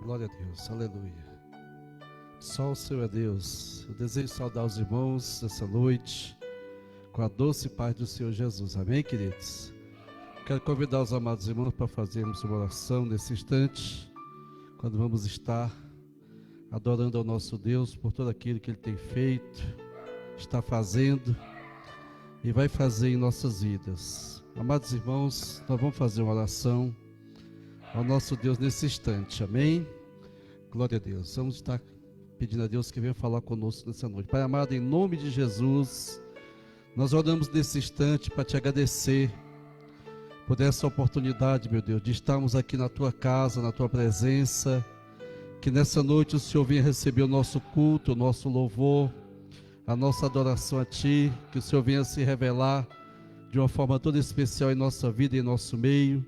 Glória a Deus, aleluia. Só o Senhor é Deus. Eu desejo saudar os irmãos nessa noite com a doce paz do Senhor Jesus. Amém, queridos? Quero convidar os amados irmãos para fazermos uma oração nesse instante, quando vamos estar adorando ao nosso Deus por tudo aquilo que Ele tem feito, está fazendo e vai fazer em nossas vidas. Amados irmãos, nós vamos fazer uma oração ao nosso Deus nesse instante, amém? Glória a Deus. Vamos estar pedindo a Deus que venha falar conosco nessa noite. Pai amado, em nome de Jesus, nós oramos nesse instante para te agradecer por essa oportunidade, meu Deus, de estarmos aqui na tua casa, na tua presença, que nessa noite o Senhor venha receber o nosso culto, o nosso louvor, a nossa adoração a ti, que o Senhor venha se revelar de uma forma toda especial em nossa vida e em nosso meio.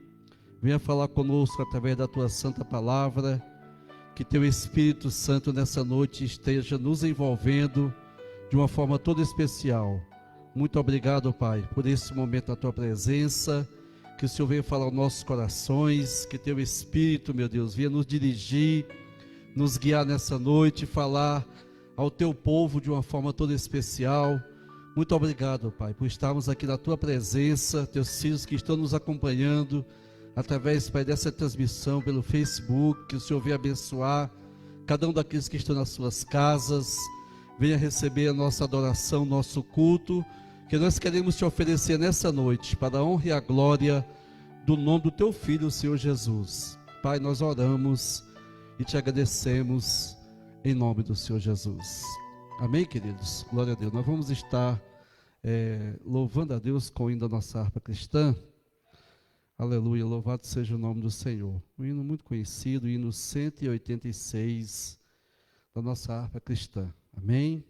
Venha falar conosco através da tua santa palavra, que teu Espírito Santo nessa noite esteja nos envolvendo de uma forma toda especial. Muito obrigado, Pai, por esse momento na tua presença, que o Senhor venha falar aos nossos corações, que teu Espírito, meu Deus, venha nos dirigir, nos guiar nessa noite, falar ao teu povo de uma forma toda especial. Muito obrigado, Pai, por estarmos aqui na tua presença, teus filhos que estão nos acompanhando, através, Pai, dessa transmissão pelo Facebook, que o Senhor venha abençoar cada um daqueles que estão nas suas casas, venha receber a nossa adoração, nosso culto, que nós queremos te oferecer nessa noite, para a honra e a glória do nome do teu Filho, o Senhor Jesus. Pai, nós oramos e te agradecemos em nome do Senhor Jesus. Amém, queridos? Glória a Deus. Nós vamos estar louvando a Deus com o hino da nossa harpa cristã. Aleluia, louvado seja o nome do Senhor. Um hino muito conhecido, o hino 186 da nossa harpa cristã. Amém?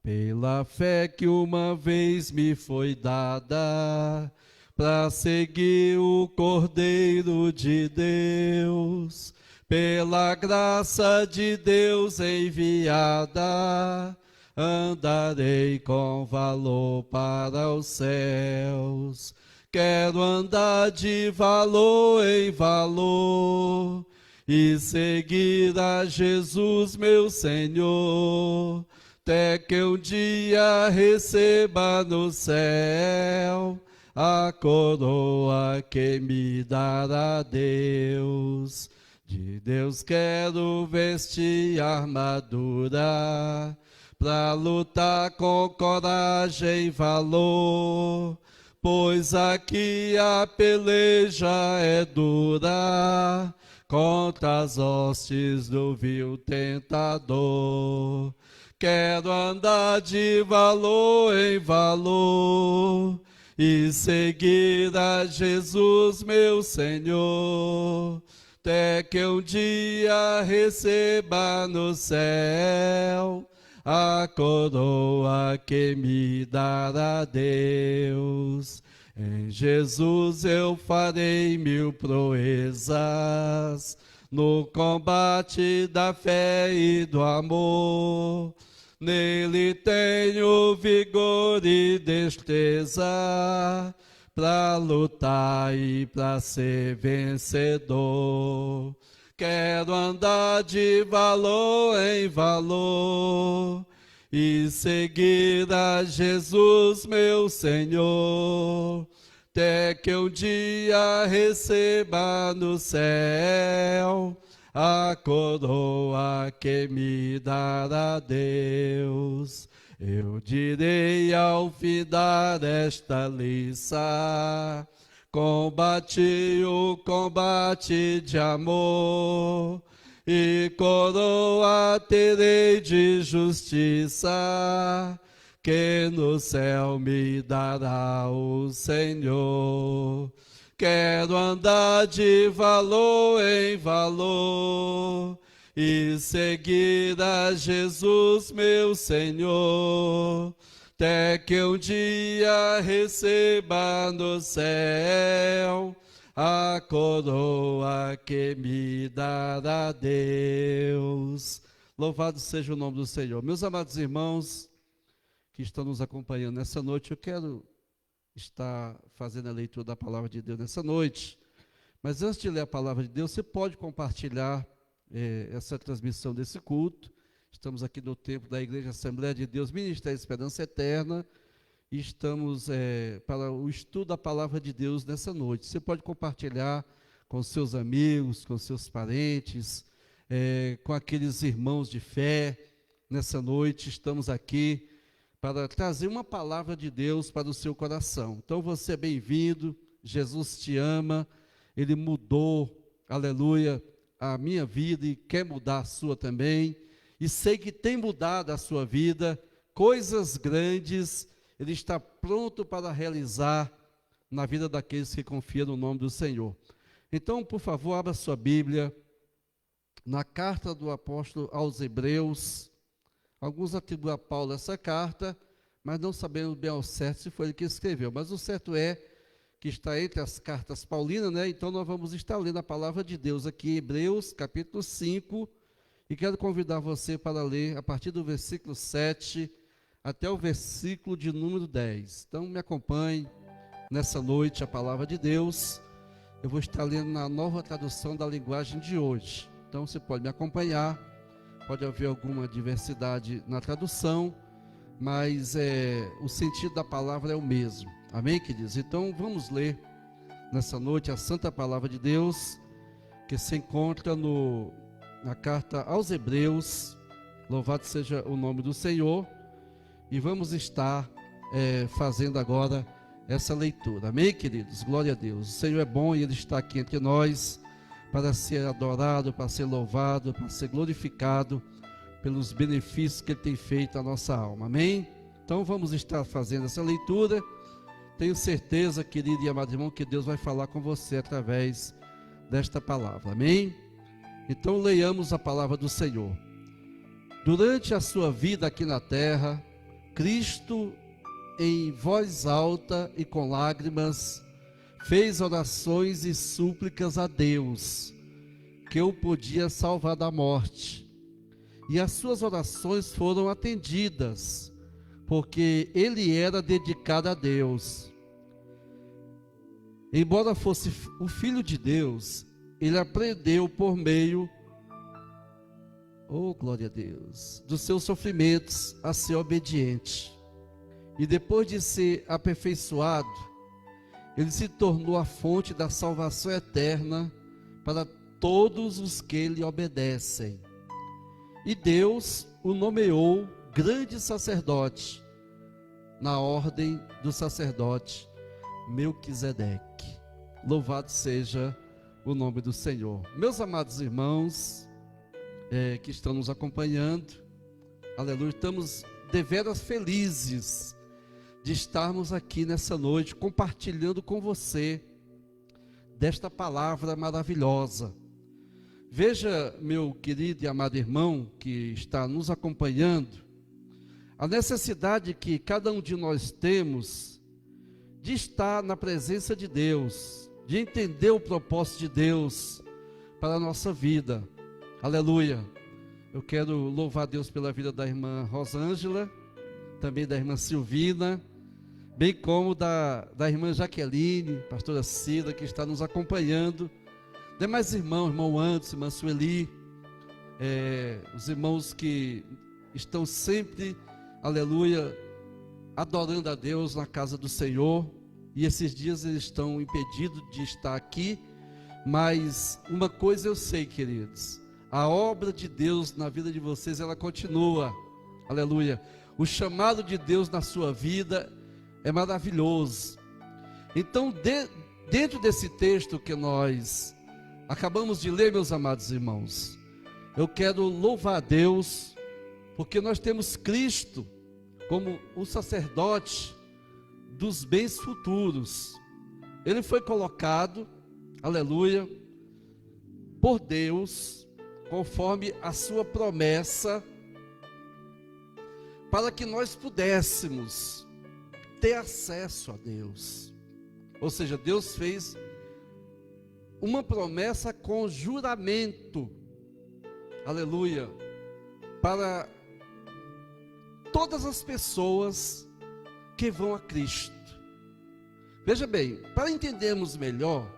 Pela fé que uma vez me foi dada, para seguir o Cordeiro de Deus, pela graça de Deus enviada, andarei com valor para os céus. Quero andar de valor em valor e seguir a Jesus, meu Senhor, até que um dia receba no céu a coroa que me dará Deus. De Deus quero vestir a armadura, pra lutar com coragem e valor, pois aqui a peleja é dura, contra as hostes do vil tentador. Quero andar de valor em valor e seguir a Jesus, meu Senhor, até que um dia receba no céu a coroa que me dará Deus. Em Jesus eu farei mil proezas, no combate da fé e do amor. Nele tenho vigor e destreza, para lutar e para ser vencedor. Quero andar de valor em valor e seguir a Jesus, meu Senhor, até que um dia receba no céu a coroa que me dará Deus. Eu direi ao findar esta liça, combati o combate de amor, e coroa terei de justiça, que no céu me dará o Senhor. Quero andar de valor em valor e seguir a Jesus, meu Senhor, até que um dia receba no céu a coroa que me dará Deus. Louvado seja o nome do Senhor. Meus amados irmãos que estão nos acompanhando nessa noite, eu quero estar fazendo a leitura da palavra de Deus nessa noite, Mas antes de ler a palavra de Deus, você pode compartilhar essa transmissão desse culto. Estamos aqui no templo da Igreja Assembleia de Deus, Ministério Esperança Eterna, e estamos para o estudo da palavra de Deus nessa noite. Você pode compartilhar com seus amigos, com seus parentes, com aqueles irmãos de fé. Nessa noite estamos aqui para trazer uma palavra de Deus para o seu coração. Então você é bem-vindo, Jesus te ama, Ele mudou, aleluia, a minha vida e quer mudar a sua também. E sei que tem mudado a sua vida, coisas grandes, Ele está pronto para realizar na vida daqueles que confiam no nome do Senhor. Então, por favor, abra sua Bíblia, na carta do apóstolo aos Hebreus. Alguns atribuem a Paulo essa carta, mas não sabemos bem ao certo se foi ele que escreveu. Mas o certo é que está entre as cartas paulinas, né? Então nós vamos estar lendo a palavra de Deus aqui em Hebreus, capítulo 5, e quero convidar você para ler a partir do versículo 7 até o versículo de número 10. Então me acompanhe nessa noite a palavra de Deus. Eu vou estar lendo na nova tradução da linguagem de hoje. Então você pode me acompanhar, pode haver alguma diversidade na tradução, mas o sentido da palavra é o mesmo. Amém, queridos? Então vamos ler nessa noite a santa palavra de Deus, que se encontra na carta aos Hebreus. Louvado seja o nome do Senhor. E vamos estar fazendo agora essa leitura. Amém, queridos? Glória a Deus. O Senhor é bom e Ele está aqui entre nós para ser adorado, para ser louvado, para ser glorificado pelos benefícios que Ele tem feito à nossa alma. Amém? Então vamos estar fazendo essa leitura. Tenho certeza, querido e amado irmão, que Deus vai falar com você através desta palavra. Amém? Então leiamos a palavra do Senhor. Durante a sua vida aqui na terra, Cristo, em voz alta e com lágrimas, fez orações e súplicas a Deus, que o podia salvar da morte. E as suas orações foram atendidas, porque ele era dedicado a Deus. Embora fosse o Filho de Deus, ele aprendeu por meio, oh glória a Deus, dos seus sofrimentos a ser obediente. E depois de ser aperfeiçoado, ele se tornou a fonte da salvação eterna para todos os que lhe obedecem. E Deus o nomeou grande sacerdote, na ordem do sacerdote Melquisedeque. Louvado seja o nome do Senhor. Meus amados irmãos que estão nos acompanhando, aleluia, estamos deveras felizes de estarmos aqui nessa noite compartilhando com você desta palavra maravilhosa. Veja, meu querido e amado irmão que está nos acompanhando, a necessidade que cada um de nós temos de estar na presença de Deus, de entender o propósito de Deus para a nossa vida. Aleluia. Eu quero louvar a Deus pela vida da irmã Rosângela, também da irmã Silvina, bem como da irmã Jaqueline, pastora Cida, que está nos acompanhando. Demais irmãos, irmão Anderson, irmã Sueli, os irmãos que estão sempre, aleluia, adorando a Deus na casa do Senhor. E esses dias eles estão impedidos de estar aqui, mas uma coisa eu sei, queridos, a obra de Deus na vida de vocês, ela continua, aleluia. O chamado de Deus na sua vida é maravilhoso. Então, dentro desse texto que nós acabamos de ler, meus amados irmãos, eu quero louvar a Deus, porque nós temos Cristo como o sacerdote dos bens futuros. Ele foi colocado, aleluia, por Deus, conforme a sua promessa, para que nós pudéssemos ter acesso a Deus. Ou seja, Deus fez uma promessa com juramento, aleluia, para todas as pessoas que vão a Cristo. Veja bem, para entendermos melhor,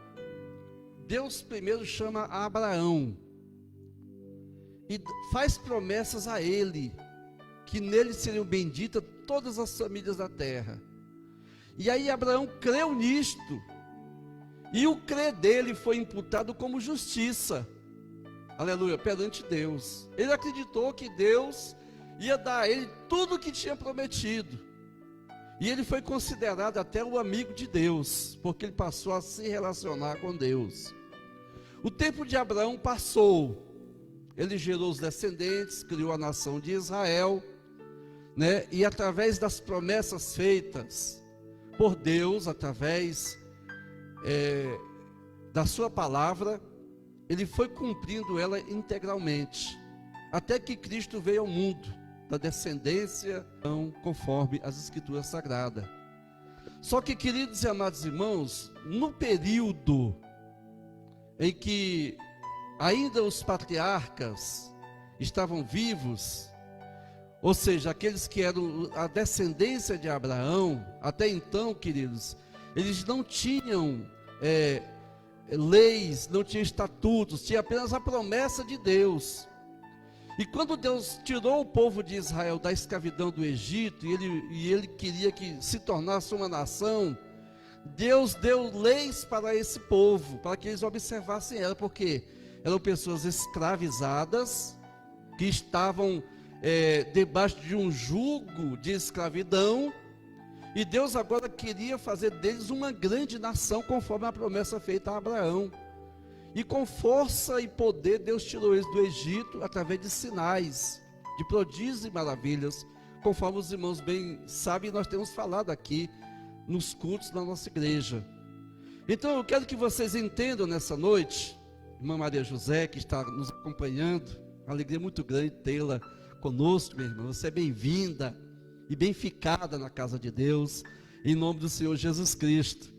Deus primeiro chama Abraão e faz promessas a ele, que nele seriam benditas todas as famílias da terra. E aí Abraão creu nisto, e o crer dele foi imputado como justiça, aleluia, perante Deus. Ele acreditou que Deus ia dar a ele tudo o que tinha prometido, e ele foi considerado até o amigo de Deus, porque ele passou a se relacionar com Deus. O tempo de Abraão passou, ele gerou os descendentes, criou a nação de Israel, né? E através das promessas feitas por Deus, através da sua palavra, ele foi cumprindo ela integralmente, até que Cristo veio ao mundo, da descendência, conforme as Escrituras Sagradas. Só que, queridos e amados irmãos, no período em que ainda os patriarcas estavam vivos, ou seja, aqueles que eram a descendência de Abraão, até então, queridos, eles não tinham leis, não tinham estatutos, tinha apenas a promessa de Deus. E quando Deus tirou o povo de Israel da escravidão do Egito, e ele queria que se tornasse uma nação, Deus deu leis para esse povo, para que eles observassem ela, porque eram pessoas escravizadas, que estavam debaixo de um jugo de escravidão, e Deus agora queria fazer deles uma grande nação, conforme a promessa feita a Abraão. E com força e poder, Deus tirou eles do Egito, através de sinais, de prodígios e maravilhas, conforme os irmãos bem sabem, nós temos falado aqui, nos cultos da nossa igreja. Então eu quero que vocês entendam nessa noite, irmã Maria José, que está nos acompanhando, uma alegria muito grande tê-la conosco, minha irmã. Você é bem-vinda e bem-ficada na casa de Deus, em nome do Senhor Jesus Cristo.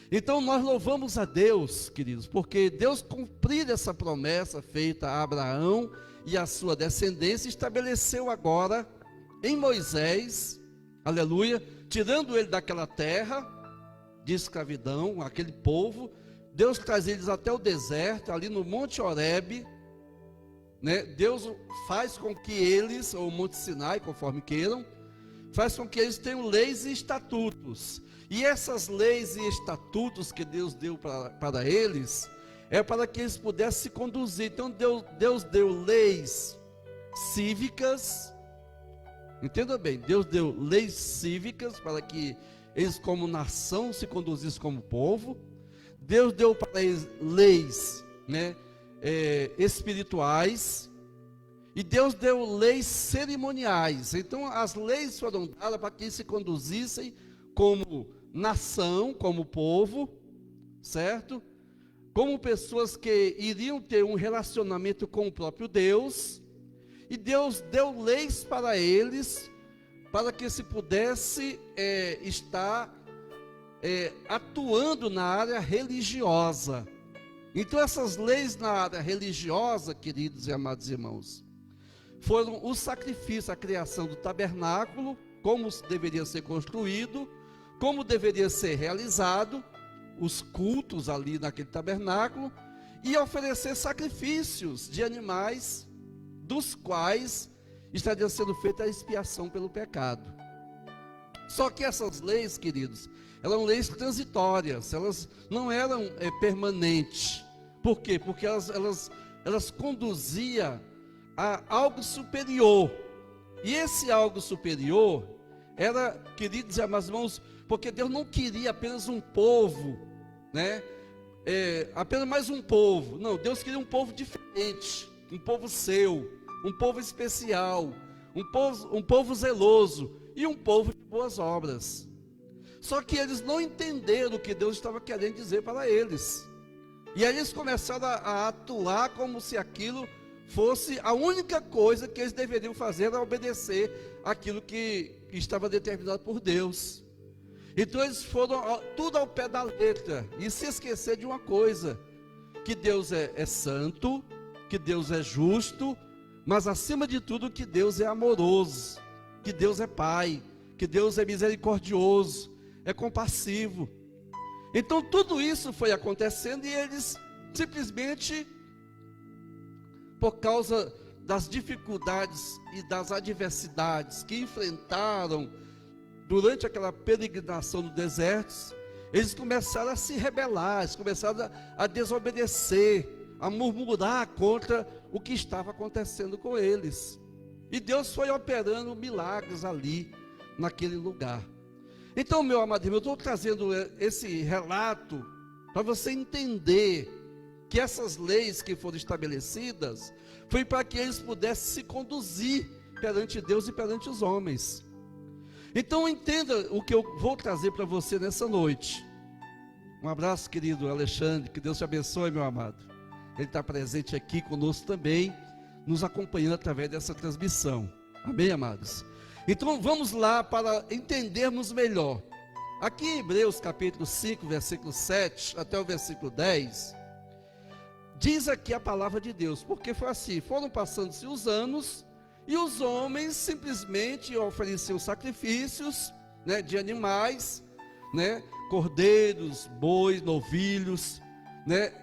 Então nós louvamos a Deus, queridos, porque Deus cumpriu essa promessa feita a Abraão e a sua descendência, estabeleceu agora em Moisés, aleluia, tirando ele daquela terra de escravidão, aquele povo, Deus traz eles até o deserto, ali no Monte Horebe, né? Deus faz com que eles, ou o Monte Sinai, conforme queiram, faz com que eles tenham leis e estatutos. E essas leis e estatutos que Deus deu para eles, é para que eles pudessem se conduzir. Então Deus deu leis cívicas, entenda bem, Deus deu leis cívicas para que eles como nação se conduzissem como povo. Deus deu para eles leis, né, espirituais, e Deus deu leis cerimoniais. Então as leis foram dadas para que eles se conduzissem como nação, como povo, certo? Como pessoas que iriam ter um relacionamento com o próprio Deus, e Deus deu leis para eles, para que se pudesse estar atuando na área religiosa. Então essas leis na área religiosa, queridos e amados irmãos, foram o sacrifício, a criação do tabernáculo, como deveria ser construído, como deveria ser realizado, os cultos ali naquele tabernáculo, e oferecer sacrifícios de animais, dos quais estaria sendo feita a expiação pelo pecado. Só que essas leis, queridos, eram leis transitórias, elas não eram permanentes. Por quê? Porque elas conduziam a algo superior, e esse algo superior era, queridos e amados irmãos, porque Deus não queria apenas um povo, né? Apenas mais um povo. Não, Deus queria um povo diferente, um povo seu, um povo especial, um povo zeloso e um povo de boas obras. Só que eles não entenderam o que Deus estava querendo dizer para eles, e aí eles começaram a atuar como se aquilo fosse a única coisa que eles deveriam fazer, era obedecer aquilo que estava determinado por Deus. Então eles foram tudo ao pé da letra, e se esquecer de uma coisa, que Deus é santo, que Deus é justo, mas acima de tudo que Deus é amoroso, que Deus é Pai, que Deus é misericordioso, é compassivo. Então tudo isso foi acontecendo, e eles simplesmente por causa das dificuldades e das adversidades que enfrentaram durante aquela peregrinação no deserto. Eles começaram a se rebelar, eles começaram a desobedecer, a murmurar contra o que estava acontecendo com eles. E Deus foi operando milagres ali, naquele lugar. Então, meu amado irmão, eu estou trazendo esse relato para você entender que essas leis que foram estabelecidas foi para que eles pudessem se conduzir perante Deus e perante os homens. Então entenda o que eu vou trazer para você nessa noite. Um abraço, querido Alexandre, que Deus te abençoe, meu amado. Ele está presente aqui conosco também, nos acompanhando através dessa transmissão. Amém, amados? Então vamos lá para entendermos melhor. Aqui em Hebreus capítulo 5, versículo 7 até o versículo 10, diz aqui a palavra de Deus, porque foi assim, foram passando-se os anos, e os homens simplesmente ofereciam sacrifícios, né, de animais, né, cordeiros, bois, novilhos, né,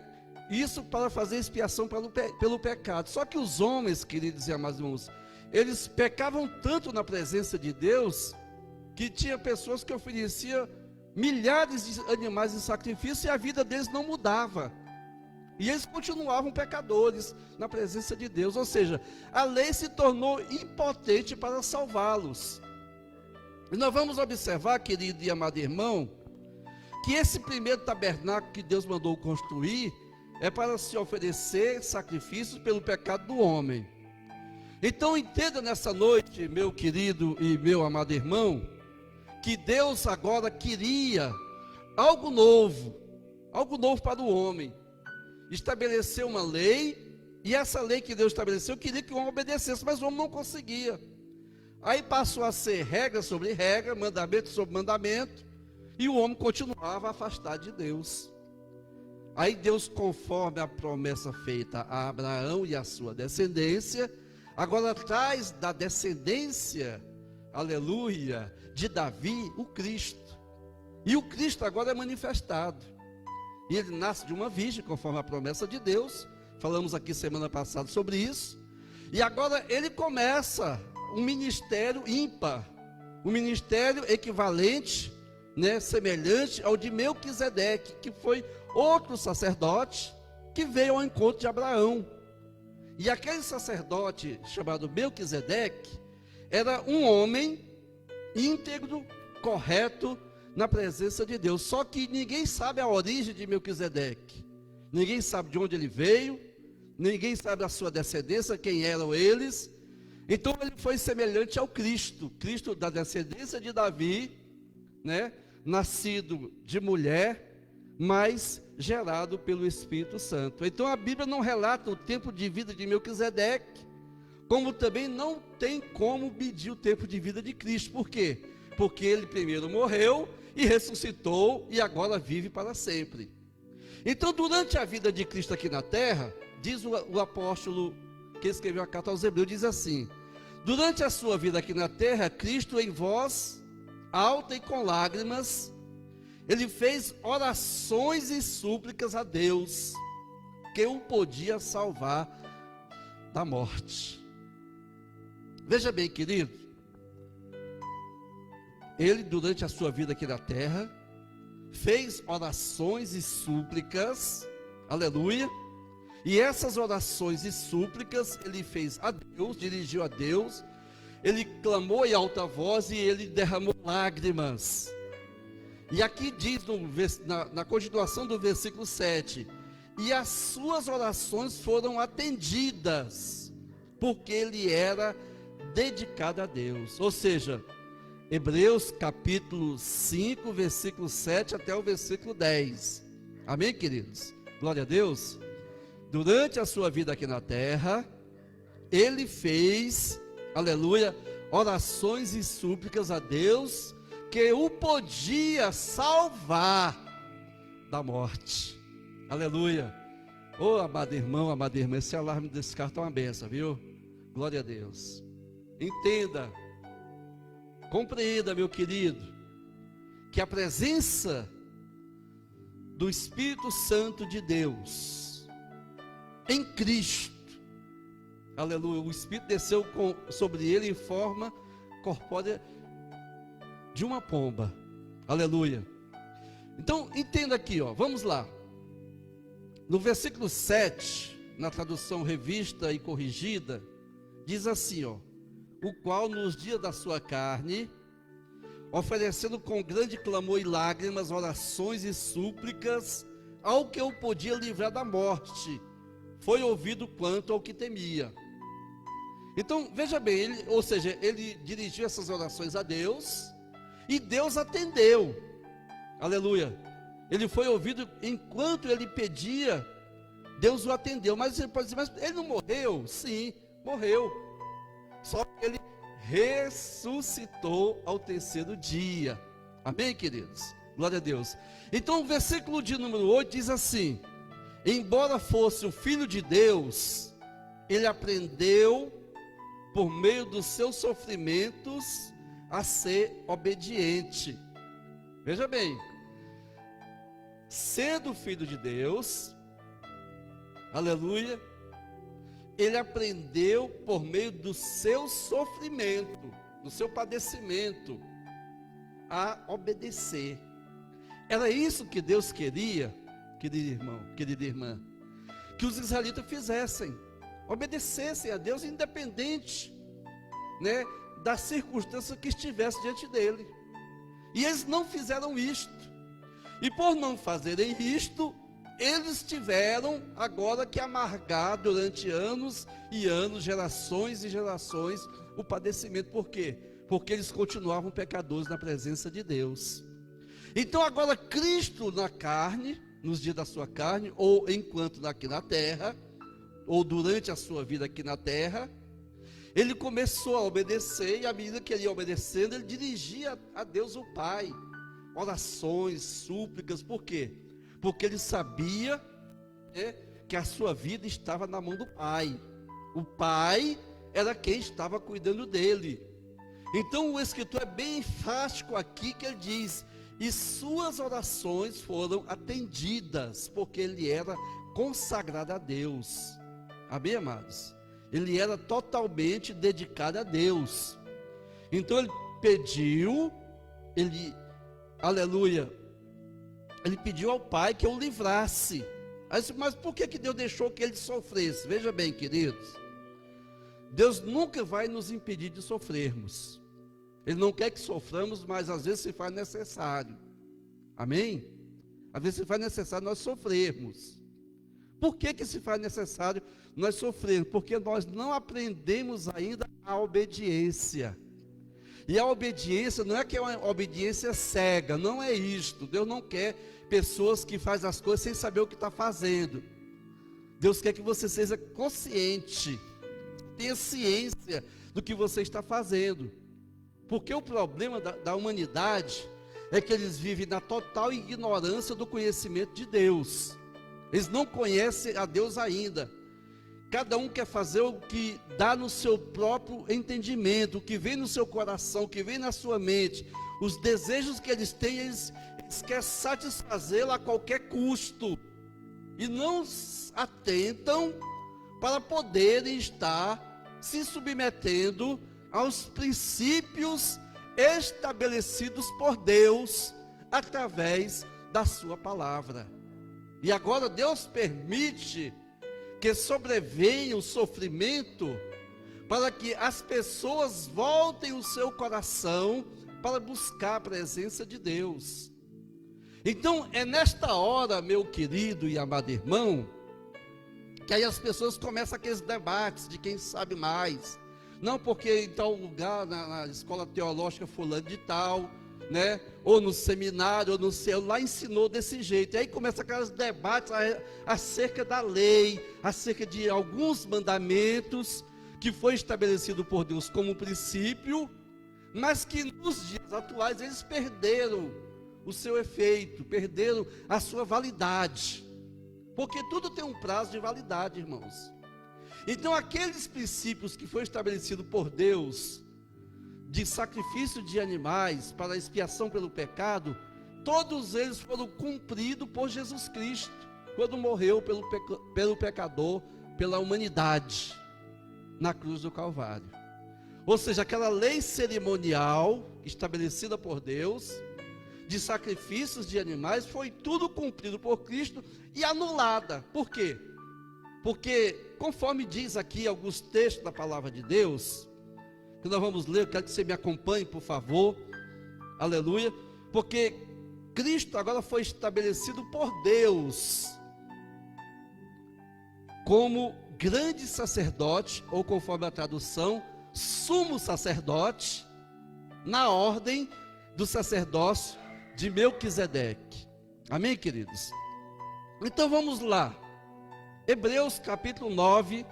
isso para fazer expiação pelo pecado. Só que os homens, queridos e amados irmãos, eles pecavam tanto na presença de Deus, que tinha pessoas que ofereciam milhares de animais em sacrifício, e a vida deles não mudava. E eles continuavam pecadores na presença de Deus, ou seja, a lei se tornou impotente para salvá-los. E nós vamos observar, querido e amado irmão, que esse primeiro tabernáculo que Deus mandou construir, é para se oferecer sacrifícios pelo pecado do homem. Então entenda nessa noite, meu querido e meu amado irmão, que Deus agora queria algo novo para o homem. Estabeleceu uma lei, e essa lei que Deus estabeleceu, queria que o homem obedecesse, mas o homem não conseguia. Aí passou a ser regra sobre regra, mandamento sobre mandamento, e o homem continuava afastado de Deus. Aí Deus, conforme a promessa feita a Abraão e a sua descendência, agora traz da descendência, aleluia, de Davi, o Cristo. E o Cristo agora é manifestado. E ele nasce de uma virgem, conforme a promessa de Deus. Falamos aqui semana passada sobre isso. E agora ele começa um ministério ímpar, um ministério equivalente, né, semelhante ao de Melquisedeque, que foi outro sacerdote que veio ao encontro de Abraão. E aquele sacerdote chamado Melquisedeque era um homem íntegro, correto, na presença de Deus. Só que ninguém sabe a origem de Melquisedeque, ninguém sabe de onde ele veio, ninguém sabe a sua descendência, quem eram eles. Então ele foi semelhante ao Cristo, Cristo da descendência de Davi, né, nascido de mulher, mas gerado pelo Espírito Santo. Então a Bíblia não relata o tempo de vida de Melquisedeque, como também não tem como medir o tempo de vida de Cristo. Por quê? Porque ele primeiro morreu e ressuscitou, e agora vive para sempre. Então, durante a vida de Cristo aqui na terra, diz o apóstolo que escreveu a carta aos Hebreus, diz assim: durante a sua vida aqui na terra, Cristo em voz alta e com lágrimas, ele fez orações e súplicas a Deus, que o podia salvar da morte. Veja bem, querido, ele, durante a sua vida aqui na terra, fez orações e súplicas, aleluia, e essas orações e súplicas ele fez a Deus, dirigiu a Deus, ele clamou em alta voz e ele derramou lágrimas. E aqui diz na continuação do versículo 7, e as suas orações foram atendidas, porque ele era dedicado a Deus. Ou seja, Hebreus capítulo 5, versículo 7 até o versículo 10. Amém, queridos? Glória a Deus. Durante a sua vida aqui na terra, ele fez, aleluia, orações e súplicas a Deus, que o podia salvar da morte. Aleluia. Ô, amado irmão, amada irmã, esse alarme desse carro está uma benção, viu? Glória a Deus. Entenda, compreenda, meu querido, que a presença do Espírito Santo de Deus em Cristo. Aleluia. O Espírito desceu sobre ele em forma corpórea de uma pomba. Aleluia. Então, entenda aqui, vamos lá. No versículo 7, na tradução revista e corrigida, diz assim, o qual nos dias da sua carne, oferecendo com grande clamor e lágrimas, orações e súplicas, ao que o podia livrar da morte, foi ouvido quanto ao que temia. Então, veja bem, ele dirigiu essas orações a Deus, e Deus atendeu. Aleluia. Ele foi ouvido enquanto ele pedia, Deus o atendeu. Mas você pode dizer, mas ele não morreu? Sim, morreu. Só que ele ressuscitou ao terceiro dia. Amém, queridos? Glória a Deus. Então, o versículo de número 8 diz assim: embora fosse o Filho de Deus, ele aprendeu, por meio dos seus sofrimentos, a ser obediente. Veja bem, sendo filho de Deus, aleluia, ele aprendeu por meio do seu sofrimento, do seu padecimento, a obedecer. Era isso que Deus queria, querido irmão, querida irmã, que os israelitas fizessem, obedecessem a Deus, independente, da circunstância que estivesse diante dele. E eles não fizeram isto, e por não fazerem isto, eles tiveram agora que amargar durante anos e anos, gerações e gerações, o padecimento. Por quê? Porque eles continuavam pecadores na presença de Deus. Então agora Cristo na carne, nos dias da sua carne, ou enquanto aqui na terra, ou durante a sua vida aqui na terra, ele começou a obedecer, e à medida que ele ia obedecendo, ele dirigia a Deus o Pai, orações, súplicas. Por quê? Porque ele sabia que a sua vida estava na mão do Pai. O Pai era quem estava cuidando dele. Então o escritor é bem enfático aqui, que ele diz: e suas orações foram atendidas, porque ele era consagrado a Deus. Amém, amados? Ele era totalmente dedicado a Deus. Então ele pediu, aleluia, ele pediu ao Pai que o livrasse. Mas por que Deus deixou que ele sofresse? Veja bem, queridos, Deus nunca vai nos impedir de sofrermos. Ele não quer que soframos, mas às vezes se faz necessário. Amém? Às vezes se faz necessário nós sofrermos. Por que se faz necessário nós sofrermos? Porque nós não aprendemos ainda a obediência. E a obediência não é que é uma obediência cega, não é isto. Deus não quer pessoas que fazem as coisas sem saber o que está fazendo. Deus quer que você seja consciente, tenha ciência do que você está fazendo. Porque o problema da humanidade é que eles vivem na total ignorância do conhecimento de Deus. Eles não conhecem a Deus ainda. Cada um quer fazer o que dá no seu próprio entendimento, o que vem no seu coração, o que vem na sua mente. Os desejos que eles têm, eles querem satisfazê-lo a qualquer custo. E não atentam para poderem estar se submetendo aos princípios estabelecidos por Deus através da sua palavra. E agora Deus permite que sobrevenha o sofrimento para que as pessoas voltem o seu coração para buscar a presença de Deus. Então é nesta hora, meu querido e amado irmão, que aí as pessoas começam aqueles debates de quem sabe mais. Não porque em tal lugar, na escola teológica fulano de tal, ou no seminário, ou no céu, lá ensinou desse jeito. E aí começa aqueles debates acerca da lei, acerca de alguns mandamentos que foi estabelecido por Deus como princípio, mas que nos dias atuais eles perderam o seu efeito, perderam a sua validade. Porque tudo tem um prazo de validade, irmãos. Então aqueles princípios que foi estabelecido por Deus, de sacrifício de animais para expiação pelo pecado, todos eles foram cumpridos por Jesus Cristo, quando morreu pelo pecador pela humanidade na cruz do Calvário. Ou seja, aquela lei cerimonial estabelecida por Deus, de sacrifícios de animais, foi tudo cumprido por Cristo e anulada. Por quê? Porque, conforme diz aqui alguns textos da palavra de Deus, que nós vamos ler, eu quero que você me acompanhe, por favor, aleluia, porque Cristo agora foi estabelecido por Deus como grande sacerdote, ou conforme a tradução, sumo sacerdote, na ordem do sacerdócio de Melquisedeque. Amém, queridos? Então vamos lá. Hebreus capítulo 9,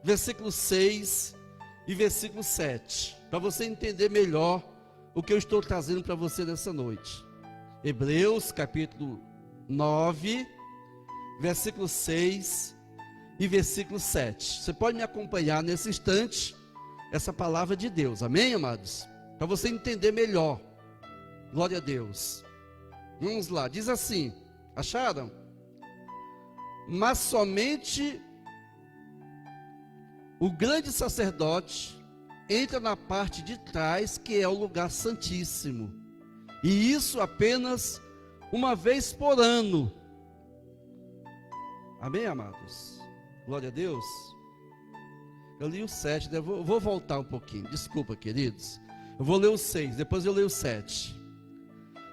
versículo 6 e versículo 7. Para você entender melhor o que eu estou trazendo para você nessa noite. Hebreus capítulo 9, versículo 6 e versículo 7. Você pode me acompanhar nesse instante, essa palavra de Deus, amém, amados? Para você entender melhor. Glória a Deus. Vamos lá, diz assim, acharam? Mas somente o grande sacerdote entra na parte de trás, que é o lugar santíssimo, e isso apenas uma vez por ano. Amém, amados? Glória a Deus. Eu li o 7, eu vou voltar um pouquinho, desculpa, queridos. Eu vou ler o 6, depois eu leio o 7.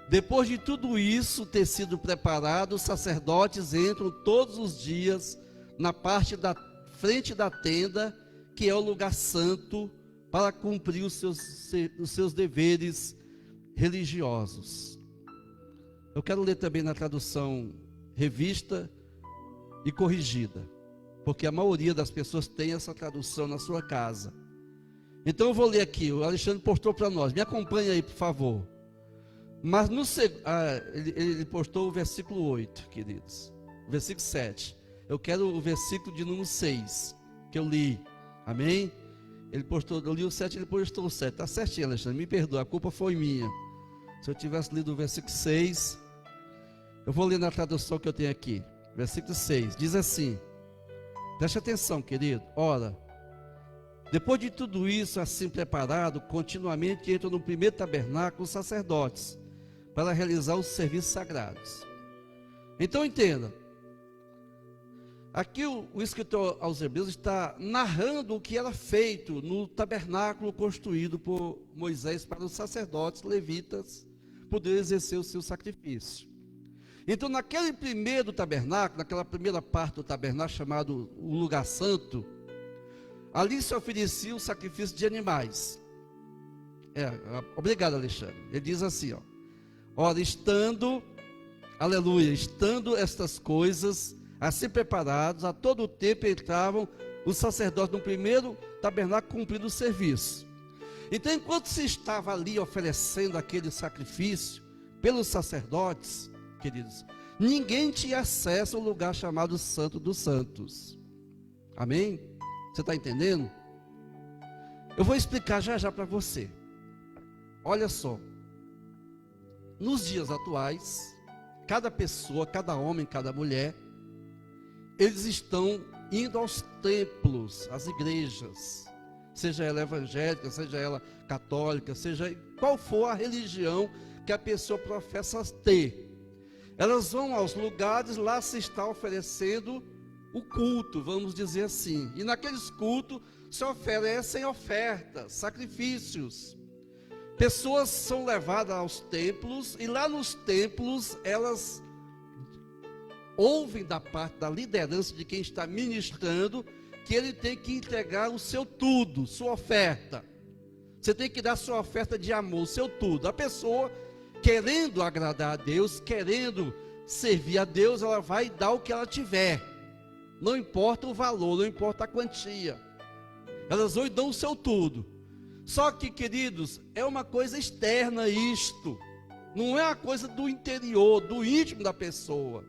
Depois de tudo isso ter sido preparado, os sacerdotes entram todos os dias na parte da frente da tenda, que é o lugar santo, para cumprir os seus deveres religiosos. Eu quero ler também na tradução revista e corrigida, porque a maioria das pessoas tem essa tradução na sua casa. Então eu vou ler aqui, o Alexandre postou para nós, me acompanha aí, por favor. Mas ele postou o versículo 8, queridos, o versículo 7. Eu quero o versículo de número 6, que eu li, amém? Ele postou, eu li o 7, ele postou o 7, está certinho, Alexandre, me perdoa, a culpa foi minha. Se eu tivesse lido o versículo 6, eu vou ler na tradução que eu tenho aqui, versículo 6, diz assim, preste atenção, querido, ora, depois de tudo isso assim preparado, continuamente entram no primeiro tabernáculo os sacerdotes, para realizar os serviços sagrados. Então entenda, aqui o escritor aos Hebreus está narrando o que era feito no tabernáculo construído por Moisés para os sacerdotes levitas poderem exercer o seu sacrifício. Então naquele primeiro tabernáculo, naquela primeira parte do tabernáculo chamado o lugar santo, ali se oferecia o sacrifício de animais. Obrigado, Alexandre. Ele diz assim, ora, estando estas coisas assim preparados, a todo tempo entravam os sacerdotes no primeiro tabernáculo cumprindo o serviço. Então, enquanto se estava ali oferecendo aquele sacrifício pelos sacerdotes, queridos, ninguém tinha acesso ao lugar chamado Santo dos Santos. Amém? Você está entendendo? Eu vou explicar já para você. Olha só. Nos dias atuais, cada pessoa, cada homem, cada mulher, eles estão indo aos templos, às igrejas, seja ela evangélica, seja ela católica, seja qual for a religião que a pessoa professa ter. Elas vão aos lugares, lá se está oferecendo o culto, vamos dizer assim. E naqueles cultos se oferecem ofertas, sacrifícios. Pessoas são levadas aos templos e lá nos templos elas ouvem da parte da liderança de quem está ministrando que ele tem que entregar o seu tudo, sua oferta. Você tem que dar sua oferta de amor, o seu tudo. A pessoa querendo agradar a Deus, querendo servir a Deus, ela vai dar o que ela tiver. Não importa o valor, não importa a quantia. Elas vão e dão o seu tudo. Só que, queridos, é uma coisa externa isto. Não é a coisa do interior, do íntimo da pessoa.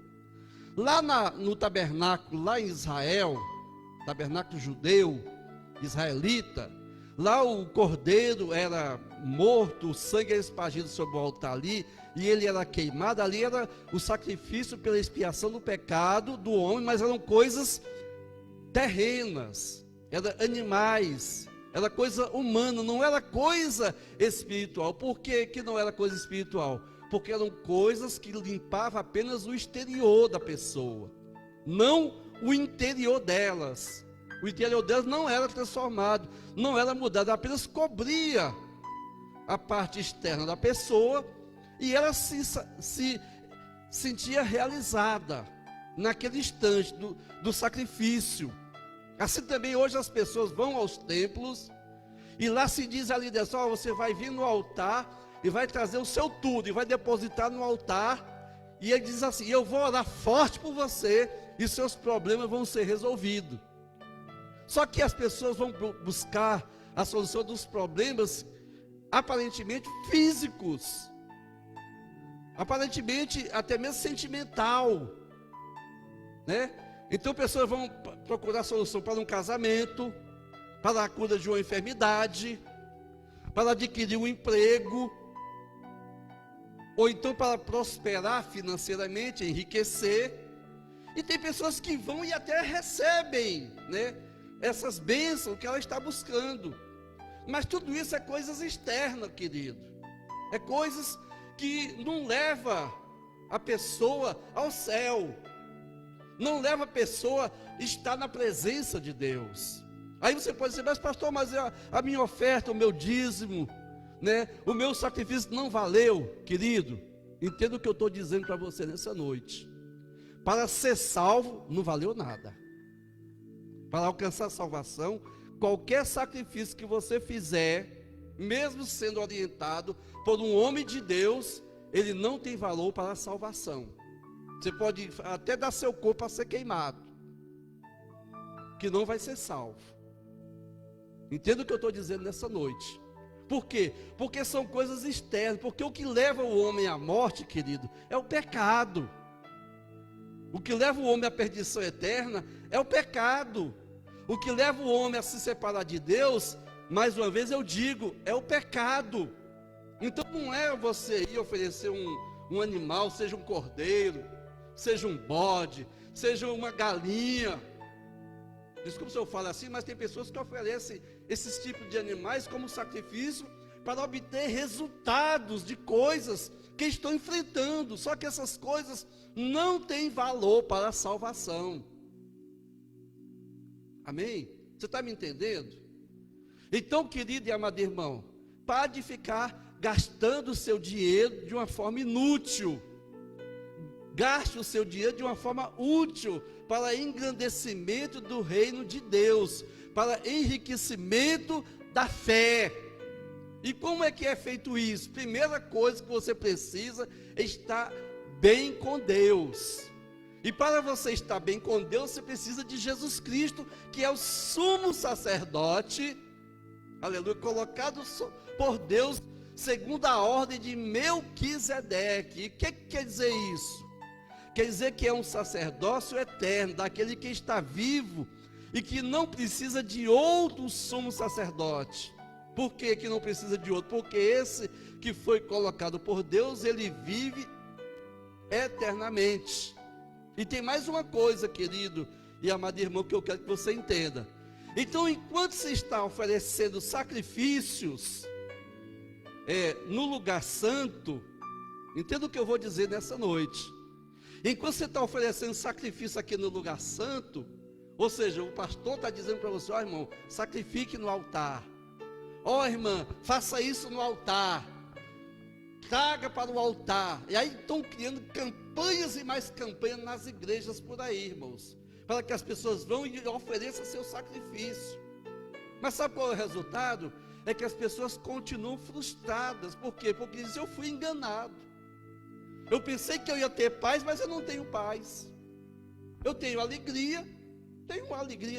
Lá no tabernáculo, lá em Israel, tabernáculo judeu, israelita, lá o cordeiro era morto, o sangue era espargido sobre o altar ali, e ele era queimado. Ali era o sacrifício pela expiação do pecado do homem, mas eram coisas terrenas, eram animais, era coisa humana, não era coisa espiritual. Por que que não era coisa espiritual? Porque eram coisas que limpavam apenas o exterior da pessoa, não o interior delas. O interior delas não era transformado, não era mudado, apenas cobria a parte externa da pessoa, e ela se sentia realizada naquele instante do sacrifício. Assim também hoje as pessoas vão aos templos, e lá se diz ali dessa, ó, você vai vir no altar, e vai trazer o seu tudo, e vai depositar no altar, e ele diz assim, eu vou orar forte por você, e seus problemas vão ser resolvidos. Só que as pessoas vão buscar a solução dos problemas aparentemente físicos, aparentemente até mesmo sentimental, né? Então pessoas vão procurar solução para um casamento, para a cura de uma enfermidade, para adquirir um emprego, ou então para prosperar financeiramente, enriquecer. E tem pessoas que vão e até recebem, né, essas bênçãos que ela está buscando. Mas tudo isso é coisas externas, querido. É coisas que não leva a pessoa ao céu. Não leva a pessoa a estar na presença de Deus. Aí você pode dizer, mas pastor, mas a minha oferta, o meu dízimo, né, o meu sacrifício não valeu. Querido, entenda o que eu estou dizendo para você nessa noite. Para ser salvo, não valeu nada. Para alcançar a salvação, qualquer sacrifício que você fizer, mesmo sendo orientado por um homem de Deus, ele não tem valor para a salvação. Você pode até dar seu corpo para ser queimado, que não vai ser salvo. Entenda o que eu estou dizendo nessa noite. Por quê? Porque são coisas externas. Porque o que leva o homem à morte, querido, é o pecado. O que leva o homem à perdição eterna é o pecado. O que leva o homem a se separar de Deus, mais uma vez eu digo, é o pecado. Então não é você ir oferecer um animal, seja um cordeiro, seja um bode, seja uma galinha. Desculpa se eu falo assim, mas tem pessoas que oferecem esses tipos de animais como sacrifício para obter resultados de coisas que estão enfrentando. Só que essas coisas não têm valor para a salvação. Amém? Você está me entendendo? Então, querido e amado irmão, pare de ficar gastando o seu dinheiro de uma forma inútil. Gaste o seu dinheiro de uma forma útil para engrandecimento do reino de Deus, para enriquecimento da fé. E como é que é feito isso? Primeira coisa que você precisa é estar bem com Deus. E para você estar bem com Deus, você precisa de Jesus Cristo, que é o sumo sacerdote, aleluia, colocado por Deus, segundo a ordem de Melquisedeque. E o que quer dizer isso? Quer dizer que é um sacerdócio eterno, daquele que está vivo, e que não precisa de outro sumo sacerdote. Por que que não precisa de outro? Porque esse que foi colocado por Deus, ele vive eternamente. E tem mais uma coisa, querido e amado irmão, que eu quero que você entenda. Então, enquanto você está oferecendo sacrifícios no lugar santo, entenda o que eu vou dizer nessa noite. Enquanto você está oferecendo sacrifício aqui no lugar santo, ou seja, o pastor está dizendo para você, ó irmão, sacrifique no altar. Ó irmã, faça isso no altar. Traga para o altar. E aí estão criando campanhas e mais campanhas nas igrejas por aí, irmãos, para que as pessoas vão e ofereçam seu sacrifício. Mas sabe qual é o resultado? É que as pessoas continuam frustradas. Por quê? Porque dizem, eu fui enganado. Eu pensei que eu ia ter paz, mas eu não tenho paz. Eu tenho alegria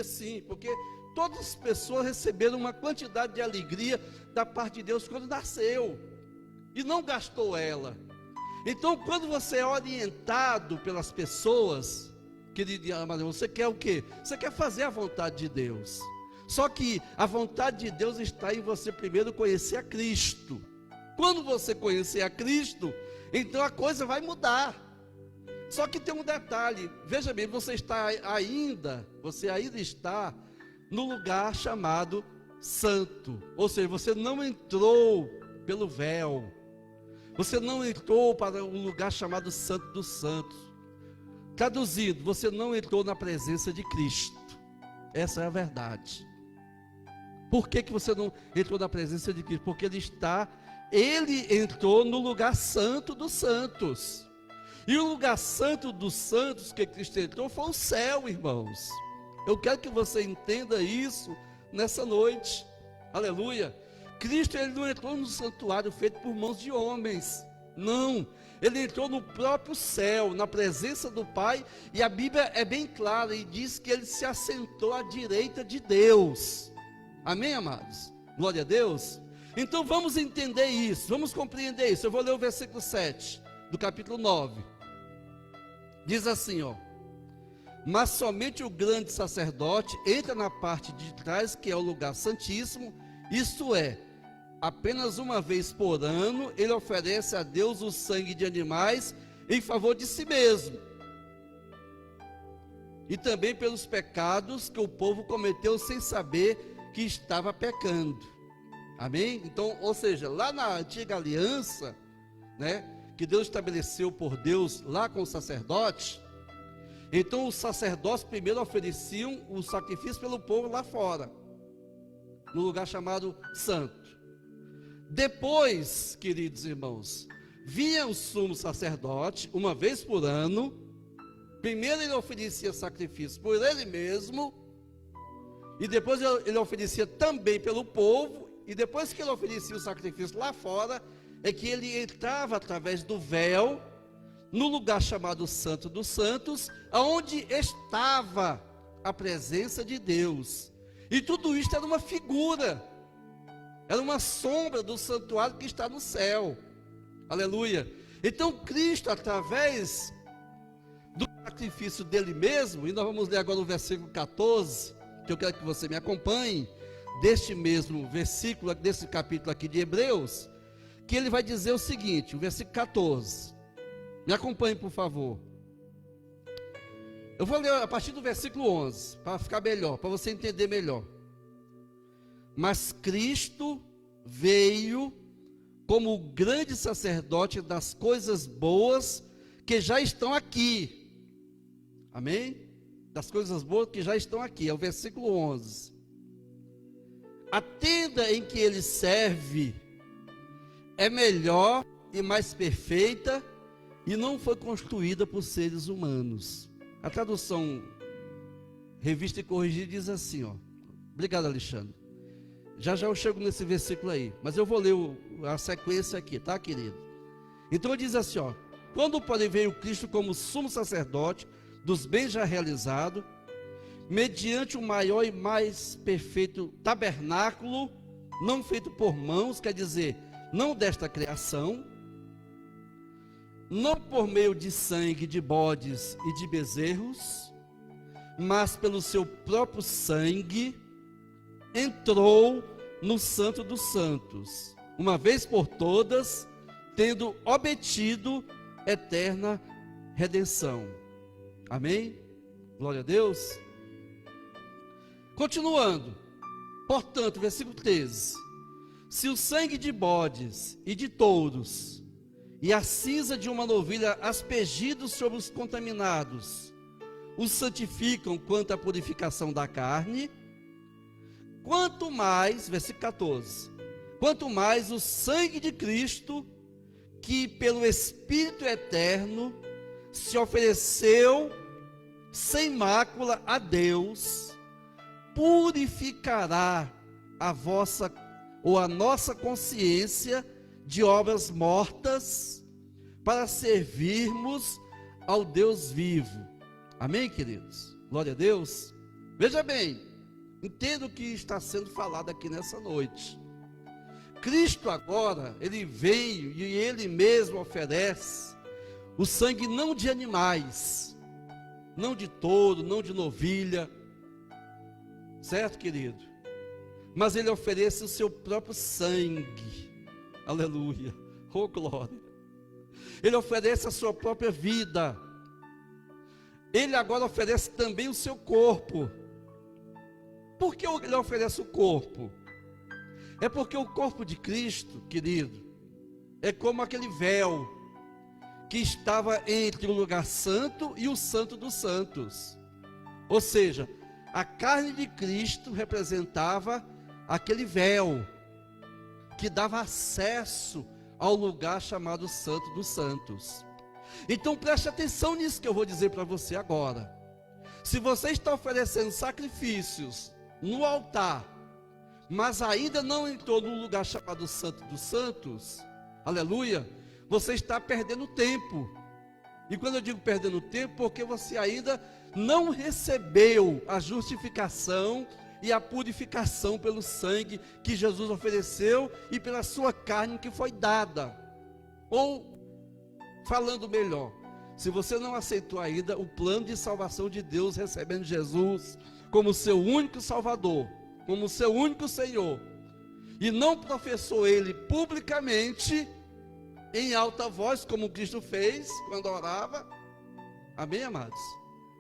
sim, porque todas as pessoas receberam uma quantidade de alegria da parte de Deus quando nasceu, e não gastou ela. Então, quando você é orientado pelas pessoas, querido e amado, você quer o quê? Você quer fazer a vontade de Deus. Só que a vontade de Deus está em você primeiro conhecer a Cristo. Quando você conhecer a Cristo, então a coisa vai mudar. Só que tem um detalhe, veja bem, você ainda está no lugar chamado santo, ou seja, você não entrou pelo véu, você não entrou para um lugar chamado Santo dos Santos. Traduzindo, você não entrou na presença de Cristo. Essa é a verdade. Por que você não entrou na presença de Cristo? Porque Ele entrou no lugar santo dos santos. E o lugar santo dos santos que Cristo entrou foi o céu, irmãos. Eu quero que você entenda isso nessa noite. Aleluia. Cristo, ele não entrou no santuário feito por mãos de homens. Não. Ele entrou no próprio céu, na presença do Pai. E a Bíblia é bem clara e diz que ele se assentou à direita de Deus. Amém, amados? Glória a Deus. Então vamos entender isso, vamos compreender isso. Eu vou ler o versículo 7 do capítulo 9. Diz assim, ó: mas somente o grande sacerdote entra na parte de trás, que é o lugar santíssimo, isto é, apenas uma vez por ano, ele oferece a Deus o sangue de animais em favor de si mesmo, e também pelos pecados que o povo cometeu sem saber que estava pecando. Amém? Então, ou seja, lá na antiga aliança, né, que Deus estabeleceu por Deus lá com o sacerdote, então os sacerdotes primeiro ofereciam o sacrifício pelo povo lá fora, no lugar chamado santo. Depois, queridos irmãos, vinha o sumo sacerdote, uma vez por ano. Primeiro ele oferecia sacrifício por ele mesmo, e depois ele oferecia também pelo povo, e depois que ele oferecia o sacrifício lá fora, é que ele entrava através do véu, no lugar chamado Santo dos Santos, aonde estava a presença de Deus. E tudo isto era uma figura, era uma sombra do santuário que está no céu. Aleluia. Então Cristo, através do sacrifício dele mesmo, e nós vamos ler agora o versículo 14, que eu quero que você me acompanhe, deste mesmo versículo, desse capítulo aqui de Hebreus, que ele vai dizer o seguinte, o versículo 14, me acompanhe por favor. Eu vou ler a partir do versículo 11, para ficar melhor, para você entender melhor. Mas Cristo veio como o grande sacerdote das coisas boas que já estão aqui. Amém? Das coisas boas que já estão aqui, é o versículo 11. A tenda em que ele serve é melhor e mais perfeita e não foi construída por seres humanos. A tradução Revista e Corrigida diz assim, ó. Obrigado, Alexandre. Já eu chego nesse versículo aí, mas eu vou ler a sequência aqui, tá, querido? Então diz assim, ó: quando, porém, veio Cristo como sumo sacerdote dos bens já realizados, mediante o maior e mais perfeito tabernáculo, não feito por mãos, quer dizer, não desta criação, não por meio de sangue de bodes e de bezerros, mas pelo seu próprio sangue, entrou no Santo dos Santos, uma vez por todas, tendo obtido eterna redenção. Amém? Glória a Deus. Continuando, portanto, versículo 13: se o sangue de bodes e de touros e a cinza de uma novilha aspergidos sobre os contaminados os santificam quanto à purificação da carne, quanto mais, versículo 14, quanto mais o sangue de Cristo, que pelo Espírito eterno se ofereceu sem mácula a Deus, purificará a vossa ou a nossa consciência de obras mortas, para servirmos ao Deus vivo. Amém, queridos? Glória a Deus. Veja bem, entenda o que está sendo falado aqui nessa noite. Cristo agora, ele veio e ele mesmo oferece o sangue não de animais, não de touro, não de novilha, certo, querido? Mas ele oferece o seu próprio sangue. Aleluia, oh glória. Ele oferece a sua própria vida. ele agora oferece também o seu corpo. Por que ele oferece o corpo? É porque o corpo de Cristo, querido, é como aquele véu que estava entre o lugar santo e o santo dos santos. Ou seja, a carne de Cristo representava aquele véu que dava acesso ao lugar chamado Santo dos Santos. Então preste atenção nisso que eu vou dizer para você agora. Se você está oferecendo sacrifícios no altar, mas ainda não entrou no lugar chamado Santo dos Santos, aleluia, você está perdendo tempo. E quando eu digo perdendo tempo, porque você ainda não recebeu a justificação e a purificação pelo sangue que Jesus ofereceu e pela sua carne que foi dada. Ou, falando melhor, se você não aceitou ainda o plano de salvação de Deus, recebendo Jesus como seu único Salvador, como seu único Senhor, e não professou Ele publicamente, em alta voz, como Cristo fez quando orava, amém, amados?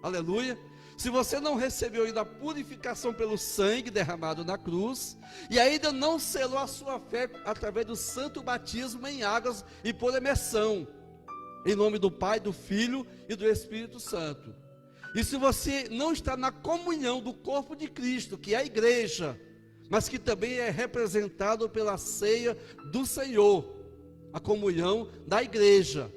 Aleluia. Se você não recebeu ainda a purificação pelo sangue derramado na cruz, e ainda não selou a sua fé através do santo batismo em águas e por imersão, em nome do Pai, do Filho e do Espírito Santo. E se você não está na comunhão do corpo de Cristo, que é a igreja, mas que também é representado pela ceia do Senhor, a comunhão da igreja.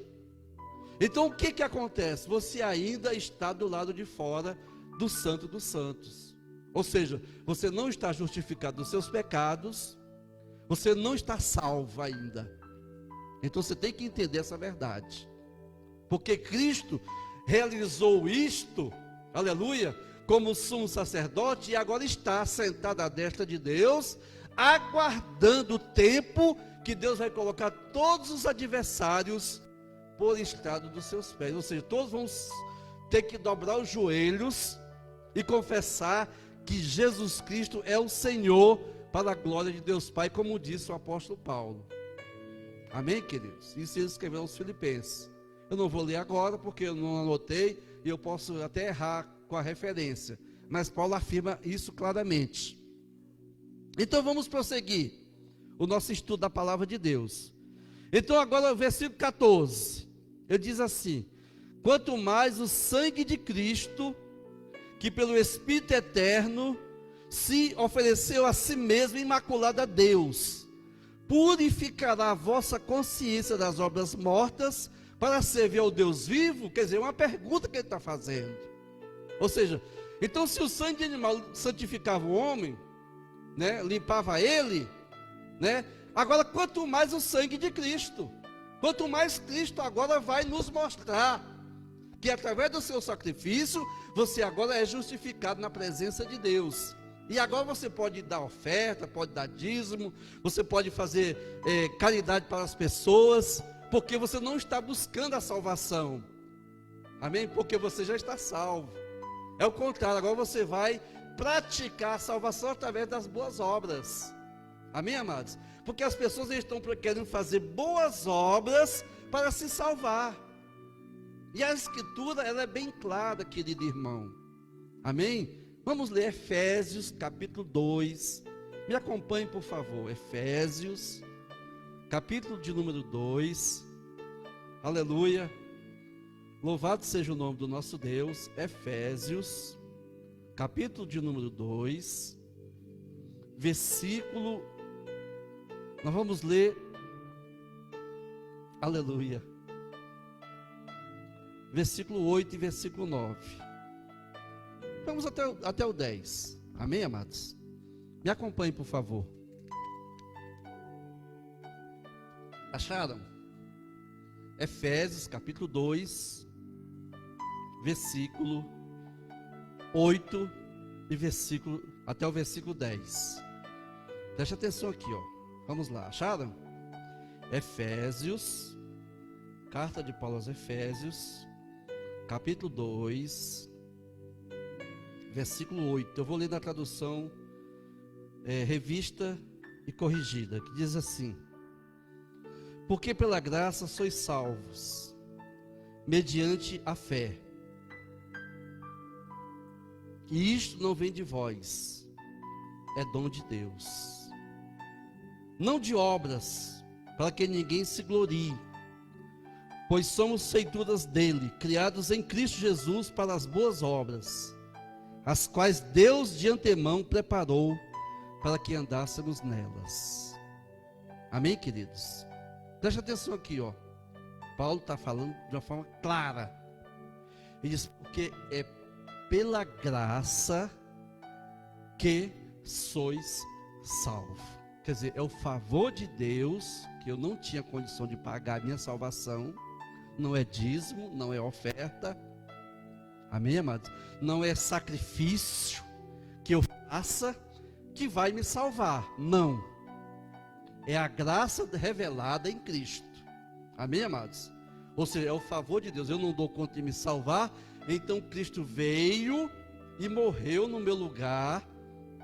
Então o que acontece? Você ainda está do lado de fora do Santo dos Santos. Ou seja, você não está justificado dos seus pecados, você não está salvo ainda. Então você tem que entender essa verdade. Porque Cristo realizou isto, aleluia, como sumo sacerdote, e agora está sentado à destra de Deus, aguardando o tempo que Deus vai colocar todos os adversários por estrado dos seus pés. Ou seja, todos vão ter que dobrar os joelhos e confessar que Jesus Cristo é o Senhor, para a glória de Deus Pai, como disse o apóstolo Paulo. Amém, queridos? Isso ele escreveu aos Filipenses. Eu não vou ler agora, porque eu não anotei, e eu posso até errar com a referência, mas Paulo afirma isso claramente. Então vamos prosseguir o nosso estudo da palavra de Deus. Então agora o versículo 14, ele diz assim: quanto mais o sangue de Cristo, que pelo Espírito eterno se ofereceu a si mesmo imaculado a Deus, purificará a vossa consciência das obras mortas, para servir ao Deus vivo. Quer dizer, uma pergunta que ele está fazendo. Ou seja, então se o sangue de animal santificava o homem, né, limpava ele, né, agora quanto mais o sangue de Cristo, quanto mais Cristo agora vai nos mostrar que através do seu sacrifício, você agora é justificado na presença de Deus. E agora você pode dar oferta, pode dar dízimo, você pode fazer caridade para as pessoas, porque você não está buscando a salvação, amém? Porque você já está salvo. É o contrário, agora você vai praticar a salvação através das boas obras, amém, amados? Porque as pessoas estão querendo fazer boas obras para se salvar, e a Escritura, ela é bem clara, querido irmão, amém? Vamos ler Efésios capítulo 2, me acompanhe por favor, Efésios capítulo de número 2, aleluia, louvado seja o nome do nosso Deus. Efésios, capítulo de número 2, versículo, nós vamos ler, aleluia, versículo 8 e versículo 9, vamos até o 10, amém, amados? Me acompanhe por favor. Acharam? Efésios capítulo 2, versículo 8 e versículo, até o versículo 10. Preste atenção aqui, ó. Vamos lá, acharam? Efésios, carta de Paulo aos Efésios, capítulo 2, versículo 8. Eu vou ler na tradução revista e corrigida, que diz assim: porque pela graça sois salvos, mediante a fé. E isto não vem de vós, é dom de Deus. Não de obras, para que ninguém se glorie, pois somos feituras dele, criados em Cristo Jesus para as boas obras, as quais Deus de antemão preparou para que andássemos nelas. Amém, queridos? Preste atenção aqui, ó. Paulo está falando de uma forma clara. Ele diz, porque é pela graça que sois salvos. Quer dizer, é o favor de Deus, que eu não tinha condição de pagar a minha salvação. Não é dízimo, não é oferta. Amém, amados? Não é sacrifício que eu faça que vai me salvar. Não. É a graça revelada em Cristo. Amém, amados? Ou seja, é o favor de Deus. Eu não dou conta de me salvar, então Cristo veio e morreu no meu lugar.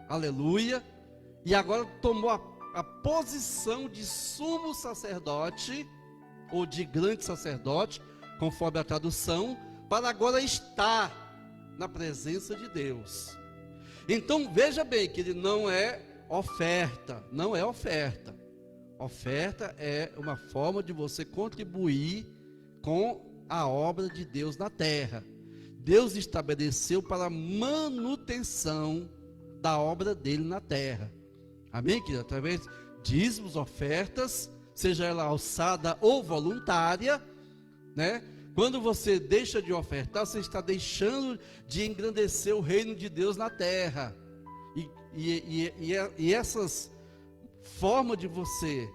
Aleluia. E agora tomou a posição de sumo sacerdote, ou de grande sacerdote, conforme a tradução, para agora estar na presença de Deus. Então veja bem que ele não é oferta, não é oferta. Oferta é uma forma de você contribuir com a obra de Deus na terra. Deus estabeleceu para a manutenção da obra dele na terra. Amém, querido? Através de dízimos, ofertas, seja ela alçada ou voluntária, né? Quando você deixa de ofertar, você está deixando de engrandecer o reino de Deus na terra. E essas formas de você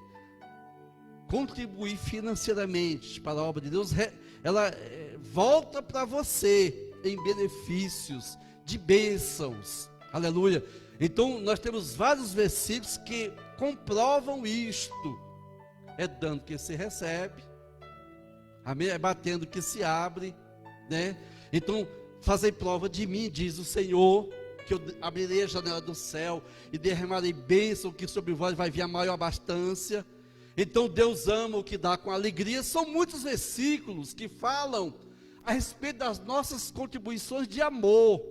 contribuir financeiramente para a obra de Deus, ela volta para você em benefícios, de bênçãos. Aleluia. Então nós temos vários versículos que comprovam isto. É dando que se recebe, amém? É batendo que se abre, né? Então, fazei prova de mim, diz o Senhor, que eu abrirei a janela do céu e derramarei bênção, que sobre vós vai vir a maior abastança. Então, Deus ama o que dá com alegria. São muitos versículos que falam a respeito das nossas contribuições de amor,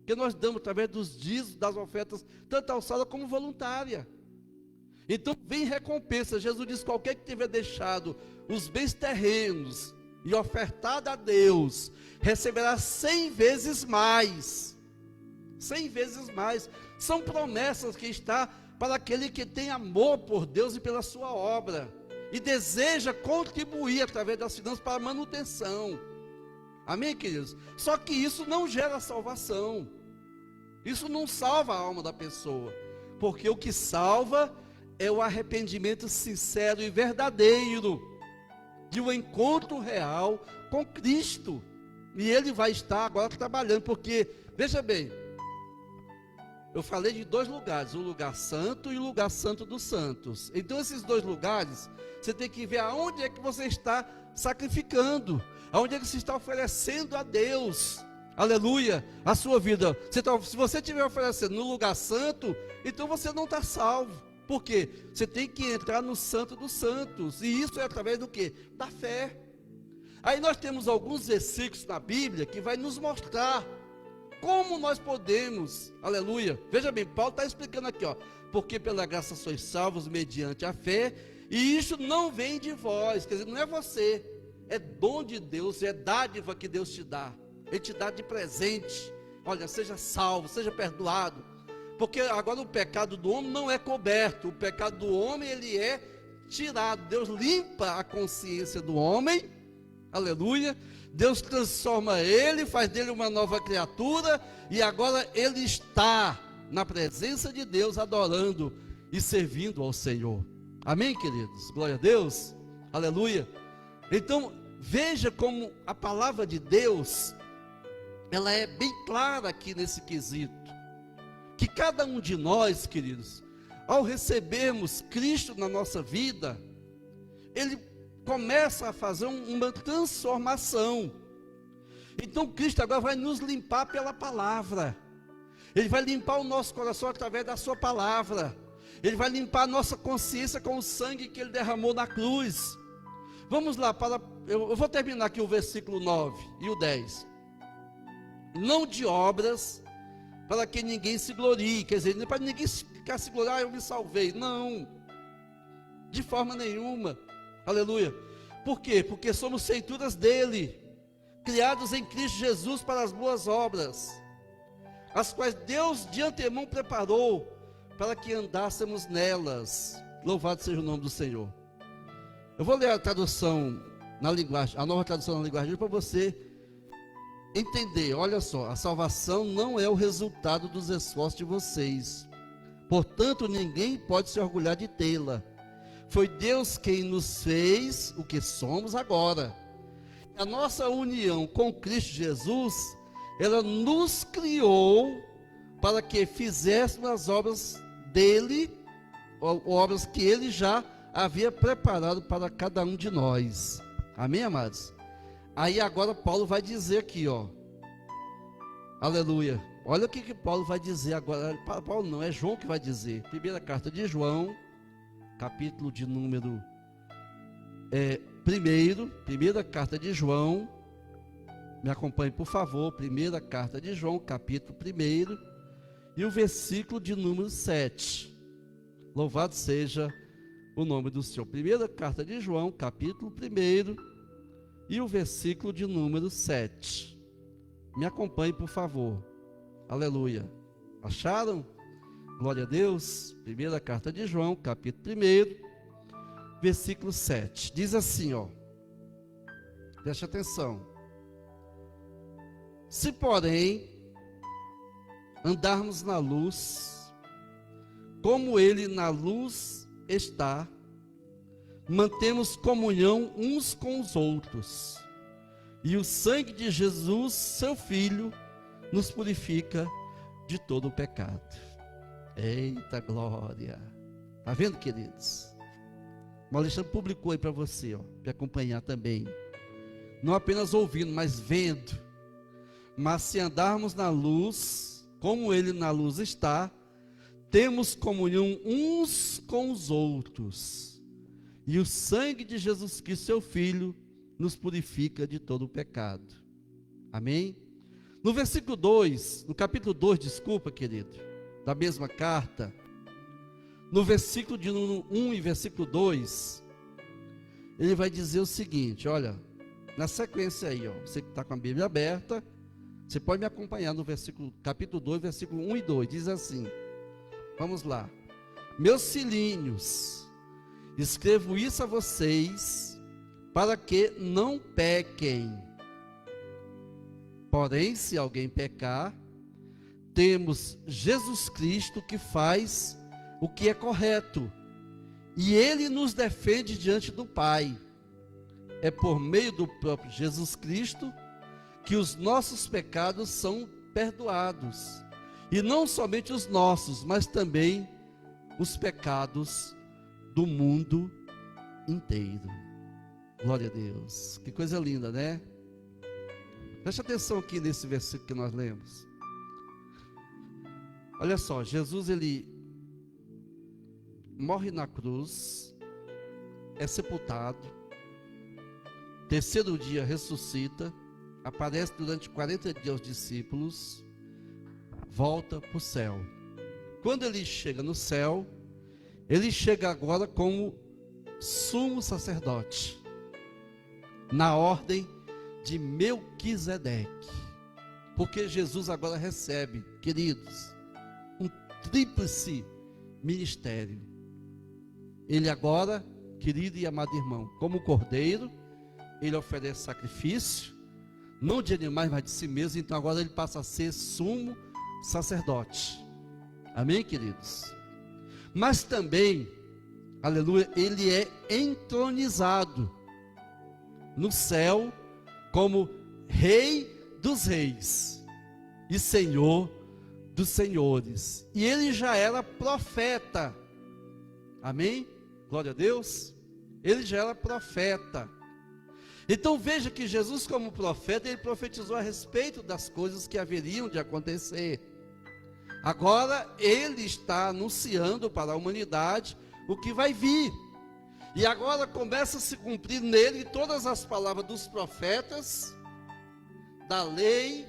que nós damos através dos dízimos, das ofertas, tanto alçada como voluntária. Então vem recompensa. Jesus diz, qualquer que tiver deixado os bens terrenos e ofertado a Deus, receberá 100 vezes mais. 100 vezes mais. São promessas que está para aquele que tem amor por Deus e pela sua obra, e deseja contribuir através das finanças para a manutenção. Amém, queridos? Só que isso não gera salvação. Isso não salva a alma da pessoa, porque o que salva é o arrependimento sincero e verdadeiro, de um encontro real com Cristo. E Ele vai estar agora trabalhando, porque, veja bem, eu falei de dois lugares, o lugar santo e o lugar santo dos santos. Então esses dois lugares, você tem que ver aonde é que você está sacrificando, aonde é que você está oferecendo a Deus, aleluia, a sua vida. Se você estiver oferecendo no lugar santo, então você não está salvo. Por quê? Você tem que entrar no santo dos santos, e isso é através do quê? Da fé. Aí nós temos alguns versículos na Bíblia que vai nos mostrar como nós podemos, aleluia. Veja bem, Paulo está explicando aqui, ó, porque pela graça sois salvos mediante a fé, e isso não vem de vós, quer dizer, não é você, é dom de Deus, é dádiva que Deus te dá, Ele te dá de presente. Olha, seja salvo, seja perdoado, porque agora o pecado do homem não é coberto, o pecado do homem ele é tirado. Deus limpa a consciência do homem, aleluia. Deus transforma ele, faz dele uma nova criatura, e agora ele está na presença de Deus, adorando e servindo ao Senhor. Amém, queridos? Glória a Deus, aleluia. Então veja como a palavra de Deus, ela é bem clara aqui nesse quesito, que cada um de nós, queridos, ao recebermos Cristo na nossa vida, Ele começa a fazer uma transformação. Então Cristo agora vai nos limpar pela palavra, Ele vai limpar o nosso coração através da sua palavra, Ele vai limpar a nossa consciência com o sangue que Ele derramou na cruz. Vamos lá, eu vou terminar aqui o versículo 9 e o 10. Não de obras, para que ninguém se glorie, quer dizer, para ninguém ficar se gloriar, eu me salvei, não, de forma nenhuma, aleluia. Por quê? Porque somos feituras dele, criados em Cristo Jesus para as boas obras, as quais Deus de antemão preparou para que andássemos nelas. Louvado seja o nome do Senhor. Eu vou ler a tradução na linguagem, a nova tradução na linguagem, para você entender. Olha só, a salvação não é o resultado dos esforços de vocês, portanto ninguém pode se orgulhar de tê-la. Foi Deus quem nos fez o que somos agora. A nossa união com Cristo Jesus, ela nos criou para que fizéssemos as obras dele, obras que ele já havia preparado para cada um de nós. Amém, amados? Aí agora Paulo vai dizer aqui, ó, aleluia, olha o que Paulo vai dizer agora. Paulo não, é João que vai dizer. Primeira carta de João, capítulo de número primeira carta de João, me acompanhe por favor, primeira carta de João, capítulo 1, e o versículo de número 7, louvado seja o nome do Senhor. Primeira carta de João, capítulo 1, e o versículo de número 7, me acompanhe por favor, aleluia, acharam? Glória a Deus. Primeira carta de João, capítulo 1, versículo 7, diz assim, ó, preste atenção: se porém andarmos na luz, como ele na luz está, mantemos comunhão uns com os outros, e o sangue de Jesus, seu Filho, nos purifica de todo o pecado. Eita glória! Está vendo, queridos? O Alexandre publicou aí para você, ó, para acompanhar também. Não apenas ouvindo, mas vendo. Mas se andarmos na luz, como ele na luz está, temos comunhão uns com os outros. E o sangue de Jesus Cristo, seu Filho, nos purifica de todo o pecado. Amém? No versículo 2, no capítulo 2, desculpa, querido, da mesma carta, no versículo de número 1 e versículo 2, ele vai dizer o seguinte, olha, na sequência aí, ó, você que está com a Bíblia aberta, você pode me acompanhar no versículo, capítulo 2, versículo 1 e 2, diz assim, vamos lá: meus filhinhos, escrevo isso a vocês, para que não pequem. Porém, se alguém pecar, temos Jesus Cristo que faz o que é correto, e ele nos defende diante do Pai. É por meio do próprio Jesus Cristo que os nossos pecados são perdoados, e não somente os nossos, mas também os pecados do mundo inteiro. Glória a Deus, que coisa linda, né? Preste atenção aqui nesse versículo que nós lemos. Olha só, Jesus ele morre na cruz, é sepultado, terceiro dia ressuscita, aparece durante 40 dias aos discípulos, volta para o céu. Quando ele chega no céu, ele chega agora como sumo sacerdote, na ordem de Melquisedeque, porque Jesus agora recebe, queridos, um tríplice ministério. Ele agora, querido e amado irmão, como cordeiro, ele oferece sacrifício, não de animais, mas de si mesmo. Então agora ele passa a ser sumo sacerdote. Amém, queridos? Mas também, aleluia, ele é entronizado no céu como Rei dos Reis e Senhor dos Senhores. E ele já era profeta. Amém? Glória a Deus. Ele já era profeta. Então veja que Jesus, como profeta, ele profetizou a respeito das coisas que haveriam de acontecer. Agora ele está anunciando para a humanidade o que vai vir. E agora começa a se cumprir nele todas as palavras dos profetas, da lei,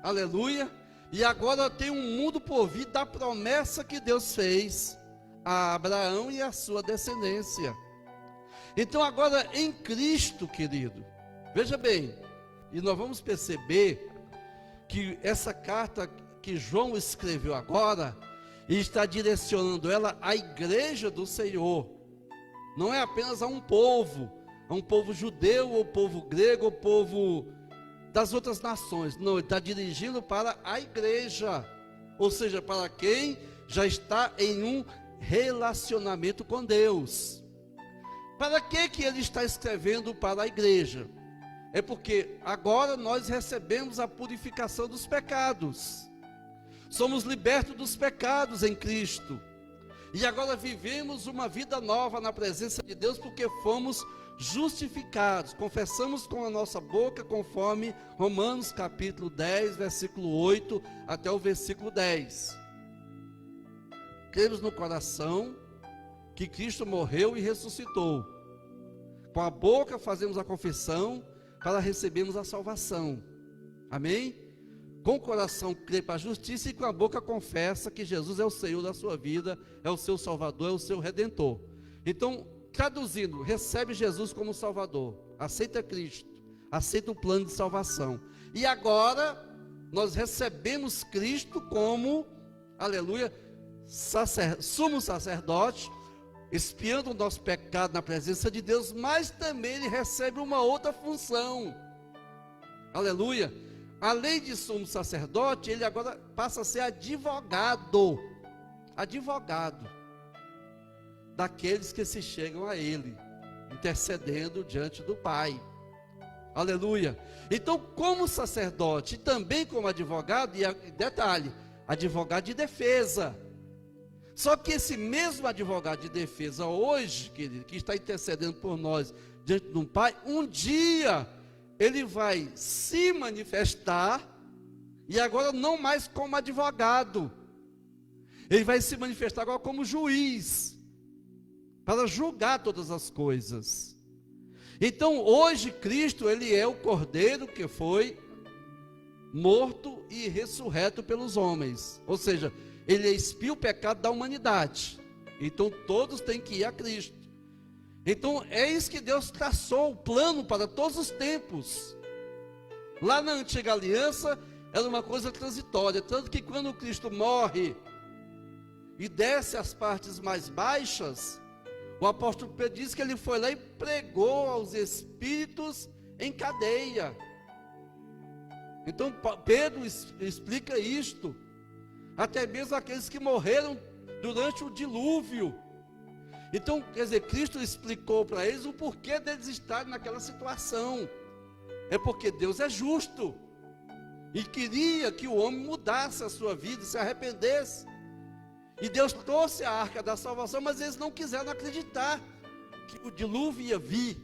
aleluia, E agora tem um mundo por vir da promessa que Deus fez a Abraão e a sua descendência. Então agora em Cristo, querido, veja bem, e nós vamos perceber que essa carta que João escreveu agora, e está direcionando ela à igreja do Senhor, não é apenas a um povo judeu, ou povo grego, ou povo das outras nações, não, ele está dirigindo para a igreja, ou seja, para quem já está em um relacionamento com Deus. Para que ele está escrevendo para a igreja? É porque agora nós recebemos a purificação dos pecados, somos libertos dos pecados em Cristo, e agora vivemos uma vida nova na presença de Deus, porque fomos justificados, confessamos com a nossa boca, conforme Romanos capítulo 10, versículo 8 até o versículo 10. Cremos no coração que Cristo morreu e ressuscitou, com a boca fazemos a confissão para recebermos a salvação, amém? Com o coração crê para a justiça, e com a boca confessa que Jesus é o Senhor da sua vida, é o seu Salvador, é o seu Redentor. Então, traduzindo, recebe Jesus como Salvador, aceita Cristo, aceita o plano de salvação, e agora nós recebemos Cristo como, aleluia, sumo sacerdote, expiando o nosso pecado na presença de Deus, mas também ele recebe uma outra função, aleluia, além de sumo sacerdote, ele agora passa a ser advogado daqueles que se chegam a ele, intercedendo diante do Pai, aleluia. Então, como sacerdote e também como advogado, e detalhe, advogado de defesa. Só que esse mesmo advogado de defesa hoje, querido, que está intercedendo por nós diante do Pai, um dia ele vai se manifestar, e agora não mais como advogado, ele vai se manifestar agora como juiz, para julgar todas as coisas. Então hoje Cristo, ele é o Cordeiro que foi morto e ressurreto pelos homens, ou seja, ele expia o pecado da humanidade. Então todos têm que ir a Cristo. Então é isso que Deus traçou, o plano para todos os tempos. Lá na antiga aliança era uma coisa transitória, tanto que quando Cristo morre e desce às partes mais baixas, o apóstolo Pedro diz que ele foi lá e pregou aos espíritos em cadeia. Então Pedro explica isto, até mesmo aqueles que morreram durante o dilúvio. Então, quer dizer, Cristo explicou para eles o porquê deles estarem naquela situação. É porque Deus é justo, e queria que o homem mudasse a sua vida, se arrependesse. E Deus trouxe a arca da salvação, mas eles não quiseram acreditar que o dilúvio ia vir.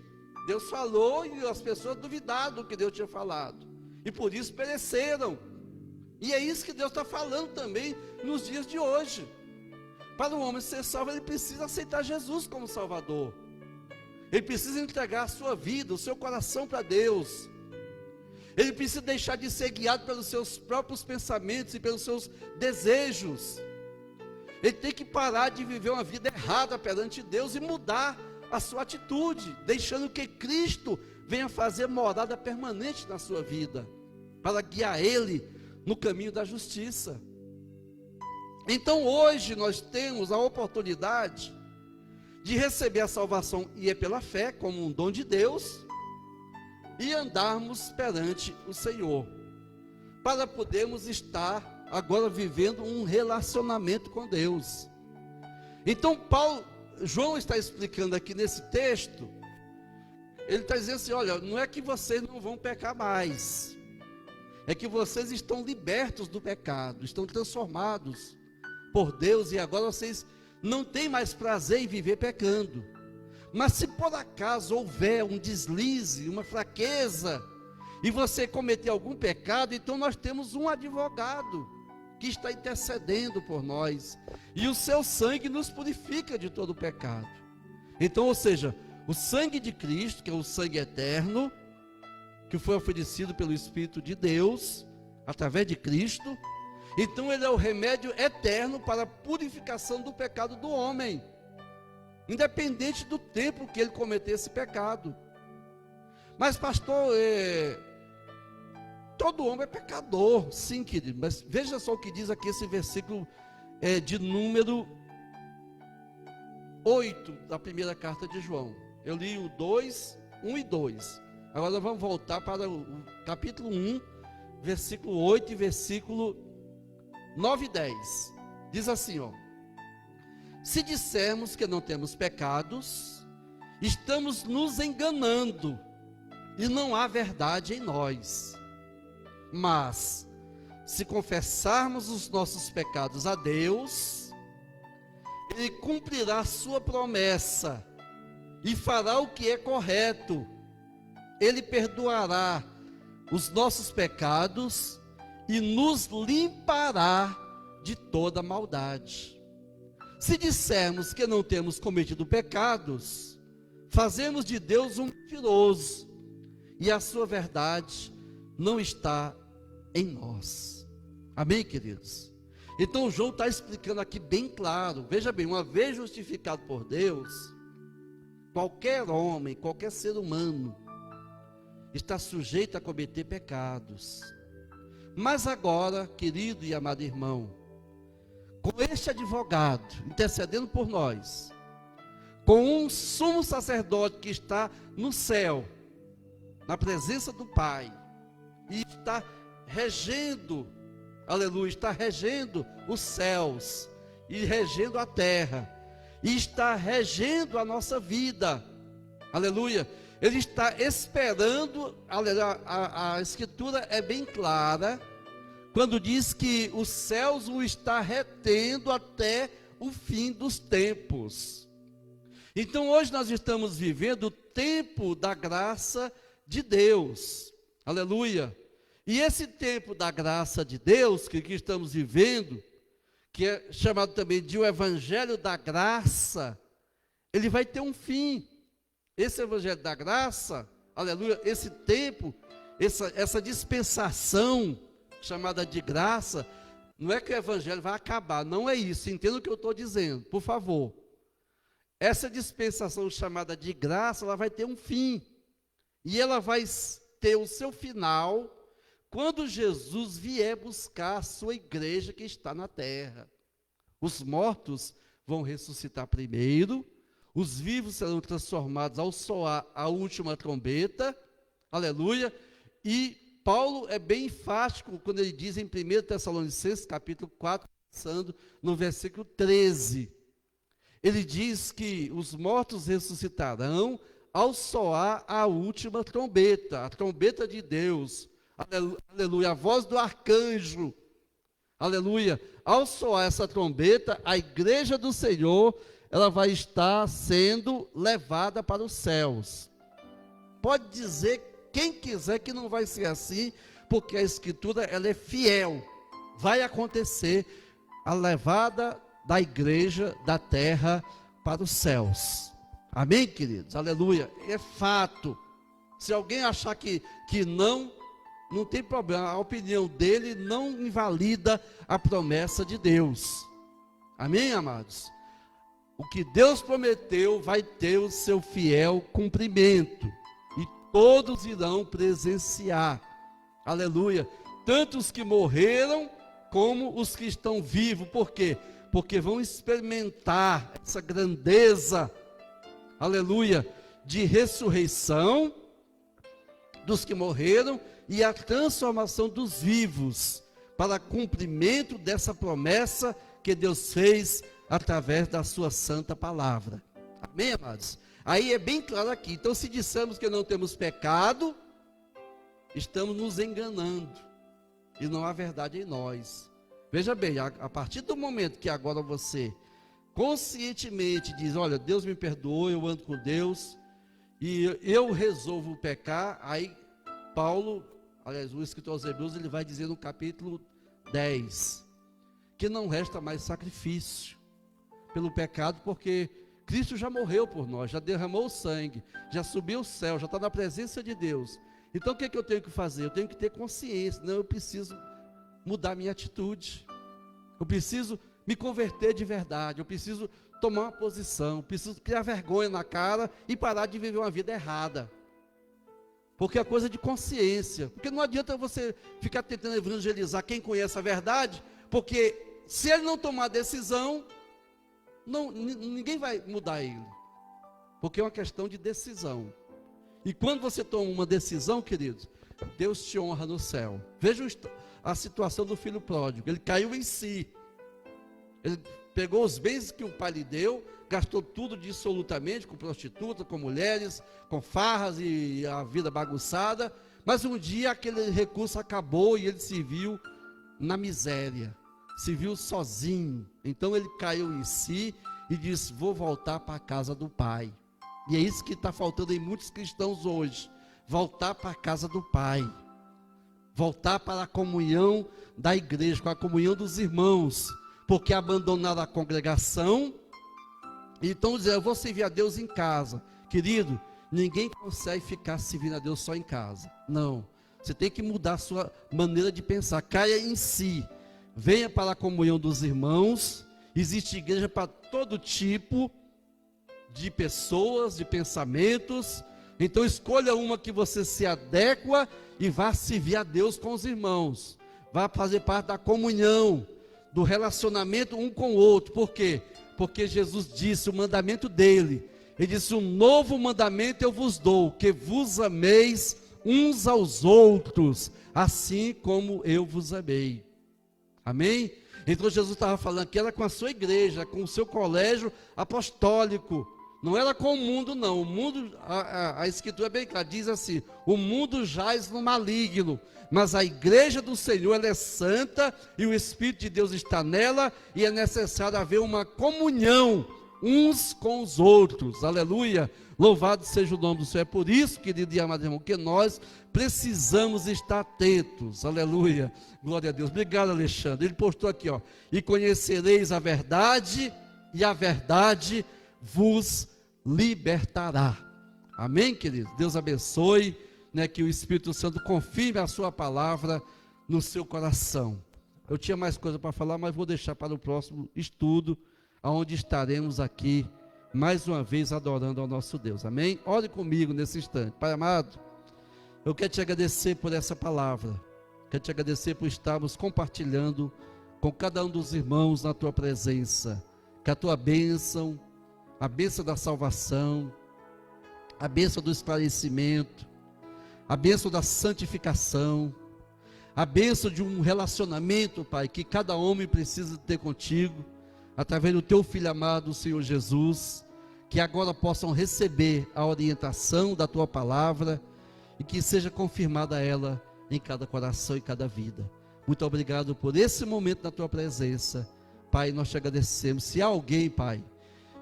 Deus falou e as pessoas duvidaram do que Deus tinha falado, e por isso pereceram. E é isso que Deus está falando também nos dias de hoje. Para o homem ser salvo, ele precisa aceitar Jesus como Salvador. Ele precisa entregar a sua vida, o seu coração para Deus. Ele precisa deixar de ser guiado pelos seus próprios pensamentos e pelos seus desejos. Ele tem que parar de viver uma vida errada perante Deus e mudar a sua atitude, deixando que Cristo venha fazer morada permanente na sua vida, para guiar ele no caminho da justiça. Então hoje nós temos a oportunidade de receber a salvação, e é pela fé, como um dom de Deus, e andarmos perante o Senhor, para podermos estar agora vivendo um relacionamento com Deus. Então João está explicando aqui nesse texto, ele está dizendo assim, olha, não é que vocês não vão pecar mais, é que vocês estão libertos do pecado, estão transformados por Deus, e agora vocês não têm mais prazer em viver pecando. Mas se por acaso houver um deslize, uma fraqueza, e você cometer algum pecado, então nós temos um advogado que está intercedendo por nós, e o seu sangue nos purifica de todo o pecado. Então, ou seja, o sangue de Cristo, que é o sangue eterno, que foi oferecido pelo Espírito de Deus, através de Cristo, Então ele é o remédio eterno para a purificação do pecado do homem, independente do tempo que ele cometer esse pecado. Mas pastor, todo homem é pecador, sim, querido, mas veja só o que diz aqui esse versículo de número 8 da primeira carta de João. Eu li o 2, 1 e 2. Agora vamos voltar para o capítulo 1, versículo 8 e versículo 9 e 10. Diz assim, ó: se dissermos que não temos pecados, estamos nos enganando e não há verdade em nós. Mas, se confessarmos os nossos pecados a Deus, Ele cumprirá a sua promessa e fará o que é correto. Ele perdoará os nossos pecados e nos limpará de toda maldade. Se dissermos que não temos cometido pecados, fazemos de Deus um mentiroso, e a sua verdade não está em nós. Amém, queridos? Então João está explicando aqui bem claro. Veja bem, uma vez justificado por Deus, qualquer homem, qualquer ser humano está sujeito a cometer pecados. Mas agora, querido e amado irmão, com este advogado intercedendo por nós, com um sumo sacerdote que está no céu, na presença do Pai, e está regendo, aleluia, está regendo os céus, e regendo a terra, e está regendo a nossa vida, aleluia. Ele está esperando, a Escritura é bem clara, quando diz que os céus o está retendo até o fim dos tempos. Então hoje nós estamos vivendo o tempo da graça de Deus, aleluia. E esse tempo da graça de Deus que estamos vivendo, que é chamado também de o Evangelho da Graça, ele vai ter um fim. Esse Evangelho da Graça, aleluia, esse tempo, essa dispensação chamada de graça, não é que o Evangelho vai acabar, não é isso, entenda o que eu estou dizendo, por favor. Essa dispensação chamada de graça, ela vai ter um fim, e ela vai ter o seu final quando Jesus vier buscar a sua igreja que está na terra. Os mortos vão ressuscitar primeiro, os vivos serão transformados ao soar a última trombeta, aleluia. E Paulo é bem enfático quando ele diz em 1 Tessalonicenses capítulo 4, começando no versículo 13, ele diz que os mortos ressuscitarão ao soar a última trombeta, a trombeta de Deus, aleluia, a voz do arcanjo, aleluia. Ao soar essa trombeta, a igreja do Senhor, ela vai estar sendo levada para os céus. Pode dizer quem quiser que não vai ser assim, porque a Escritura ela é fiel. Vai acontecer a levada da igreja da terra para os céus. Amém, queridos? Aleluia. É fato. Se alguém achar que não tem problema. A opinião dele não invalida a promessa de Deus. Amém, amados? O que Deus prometeu vai ter o seu fiel cumprimento. E todos irão presenciar. Aleluia. Tanto os que morreram, como os que estão vivos. Por quê? Porque vão experimentar essa grandeza, aleluia, de ressurreição dos que morreram e a transformação dos vivos para cumprimento dessa promessa que Deus fez através da sua santa palavra. Amém, amados? Aí é bem claro aqui. Então, se dissermos que não temos pecado, estamos nos enganando e não há verdade em nós. Veja bem, a partir do momento que agora você conscientemente diz, olha, Deus me perdoou, eu ando com Deus e eu resolvo pecar, aí Paulo, aliás, o escritor aos Hebreus, ele vai dizer no capítulo 10, que não resta mais sacrifício pelo pecado, porque Cristo já morreu por nós, já derramou o sangue, já subiu ao céu, já está na presença de Deus. Então o que eu tenho que fazer? Eu tenho que ter consciência, não, eu preciso mudar minha atitude. Eu preciso me converter de verdade. Eu preciso tomar uma posição. Eu preciso criar vergonha na cara e parar de viver uma vida errada. Porque é coisa de consciência. Porque não adianta você ficar tentando evangelizar quem conhece a verdade, porque se ele não tomar decisão, ninguém vai mudar ele. Porque é uma questão de decisão. E quando você toma uma decisão, queridos, Deus te honra no céu. Veja a situação do filho pródigo. Ele caiu em si. Ele pegou os bens que o pai lhe deu, gastou tudo dissolutamente, com prostituta, com mulheres, com farras e a vida bagunçada. Mas um dia aquele recurso acabou e ele se viu na miséria, se viu sozinho. Então ele caiu em si e disse: vou voltar para a casa do pai. E é isso que está faltando em muitos cristãos hoje: voltar para a casa do pai, voltar para a comunhão da igreja, com a comunhão dos irmãos, porque abandonaram a congregação. Então dizer: eu vou servir a Deus em casa. Querido, ninguém consegue ficar servindo a Deus só em casa. Não, você tem que mudar a sua maneira de pensar. Caia em si, venha para a comunhão dos irmãos. Existe igreja para todo tipo de pessoas, de pensamentos. Então escolha uma que você se adequa e vá servir a Deus com os irmãos. Vá fazer parte da comunhão, do relacionamento um com o outro. Por quê? Porque Jesus disse, o mandamento dele, ele disse: um novo mandamento eu vos dou, que vos ameis uns aos outros, assim como eu vos amei. Amém? Então Jesus estava falando que era com a sua igreja, com o seu colégio apostólico. Não era com o mundo, não. O mundo, a escritura é bem clara, diz assim: o mundo jaz no maligno, mas a igreja do Senhor, ela é santa, e o Espírito de Deus está nela, e é necessário haver uma comunhão uns com os outros. Aleluia, louvado seja o nome do Senhor. É por isso, querido e amado irmão, que nós precisamos estar atentos. Aleluia, glória a Deus. Obrigado, Alexandre. Ele postou aqui, ó: e conhecereis a verdade, e a verdade vos libertará. Amém, querido? Deus abençoe, né, que o Espírito Santo confirme a sua palavra no seu coração. Eu tinha mais coisa para falar, mas vou deixar para o próximo estudo, onde estaremos aqui mais uma vez adorando ao nosso Deus. Amém? Ore comigo nesse instante. Pai amado, eu quero te agradecer por essa palavra. Quero te agradecer por estarmos compartilhando com cada um dos irmãos na tua presença. Que a tua bênção, a bênção da salvação, a bênção do esclarecimento, a bênção da santificação, a bênção de um relacionamento, Pai, que cada homem precisa ter contigo, através do teu Filho amado, o Senhor Jesus, que agora possam receber a orientação da tua palavra e que seja confirmada ela em cada coração e cada vida. Muito obrigado por esse momento na tua presença, Pai. Nós te agradecemos. Se há alguém, Pai,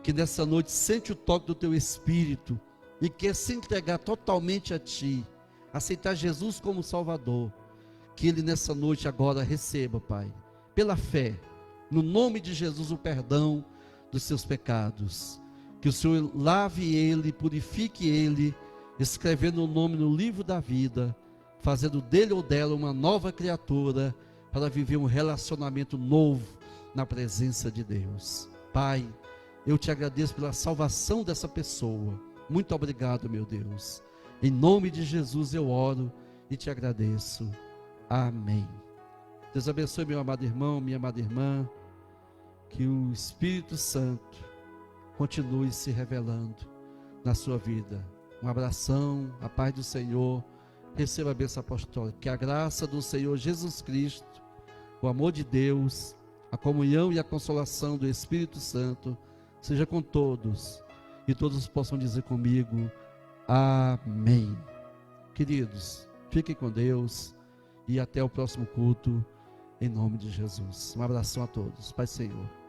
que nessa noite sente o toque do teu Espírito e quer se entregar totalmente a ti, aceitar Jesus como Salvador, que ele nessa noite agora receba, Pai, pela fé, no nome de Jesus, o perdão dos seus pecados. Que o Senhor lave ele, purifique ele, escrevendo o nome no livro da vida, fazendo dele ou dela uma nova criatura, para viver um relacionamento novo na presença de Deus. Pai, eu te agradeço pela salvação dessa pessoa. Muito obrigado, meu Deus. Em nome de Jesus eu oro e te agradeço. Amém. Deus abençoe, meu amado irmão, minha amada irmã. Que o Espírito Santo continue se revelando na sua vida. Um abração, a paz do Senhor. Receba a bênção apostólica. Que a graça do Senhor Jesus Cristo, o amor de Deus, a comunhão e a consolação do Espírito Santo seja com todos, e todos possam dizer comigo: amém. Queridos, fiquem com Deus e até o próximo culto, em nome de Jesus. Um abração a todos. Pai Senhor.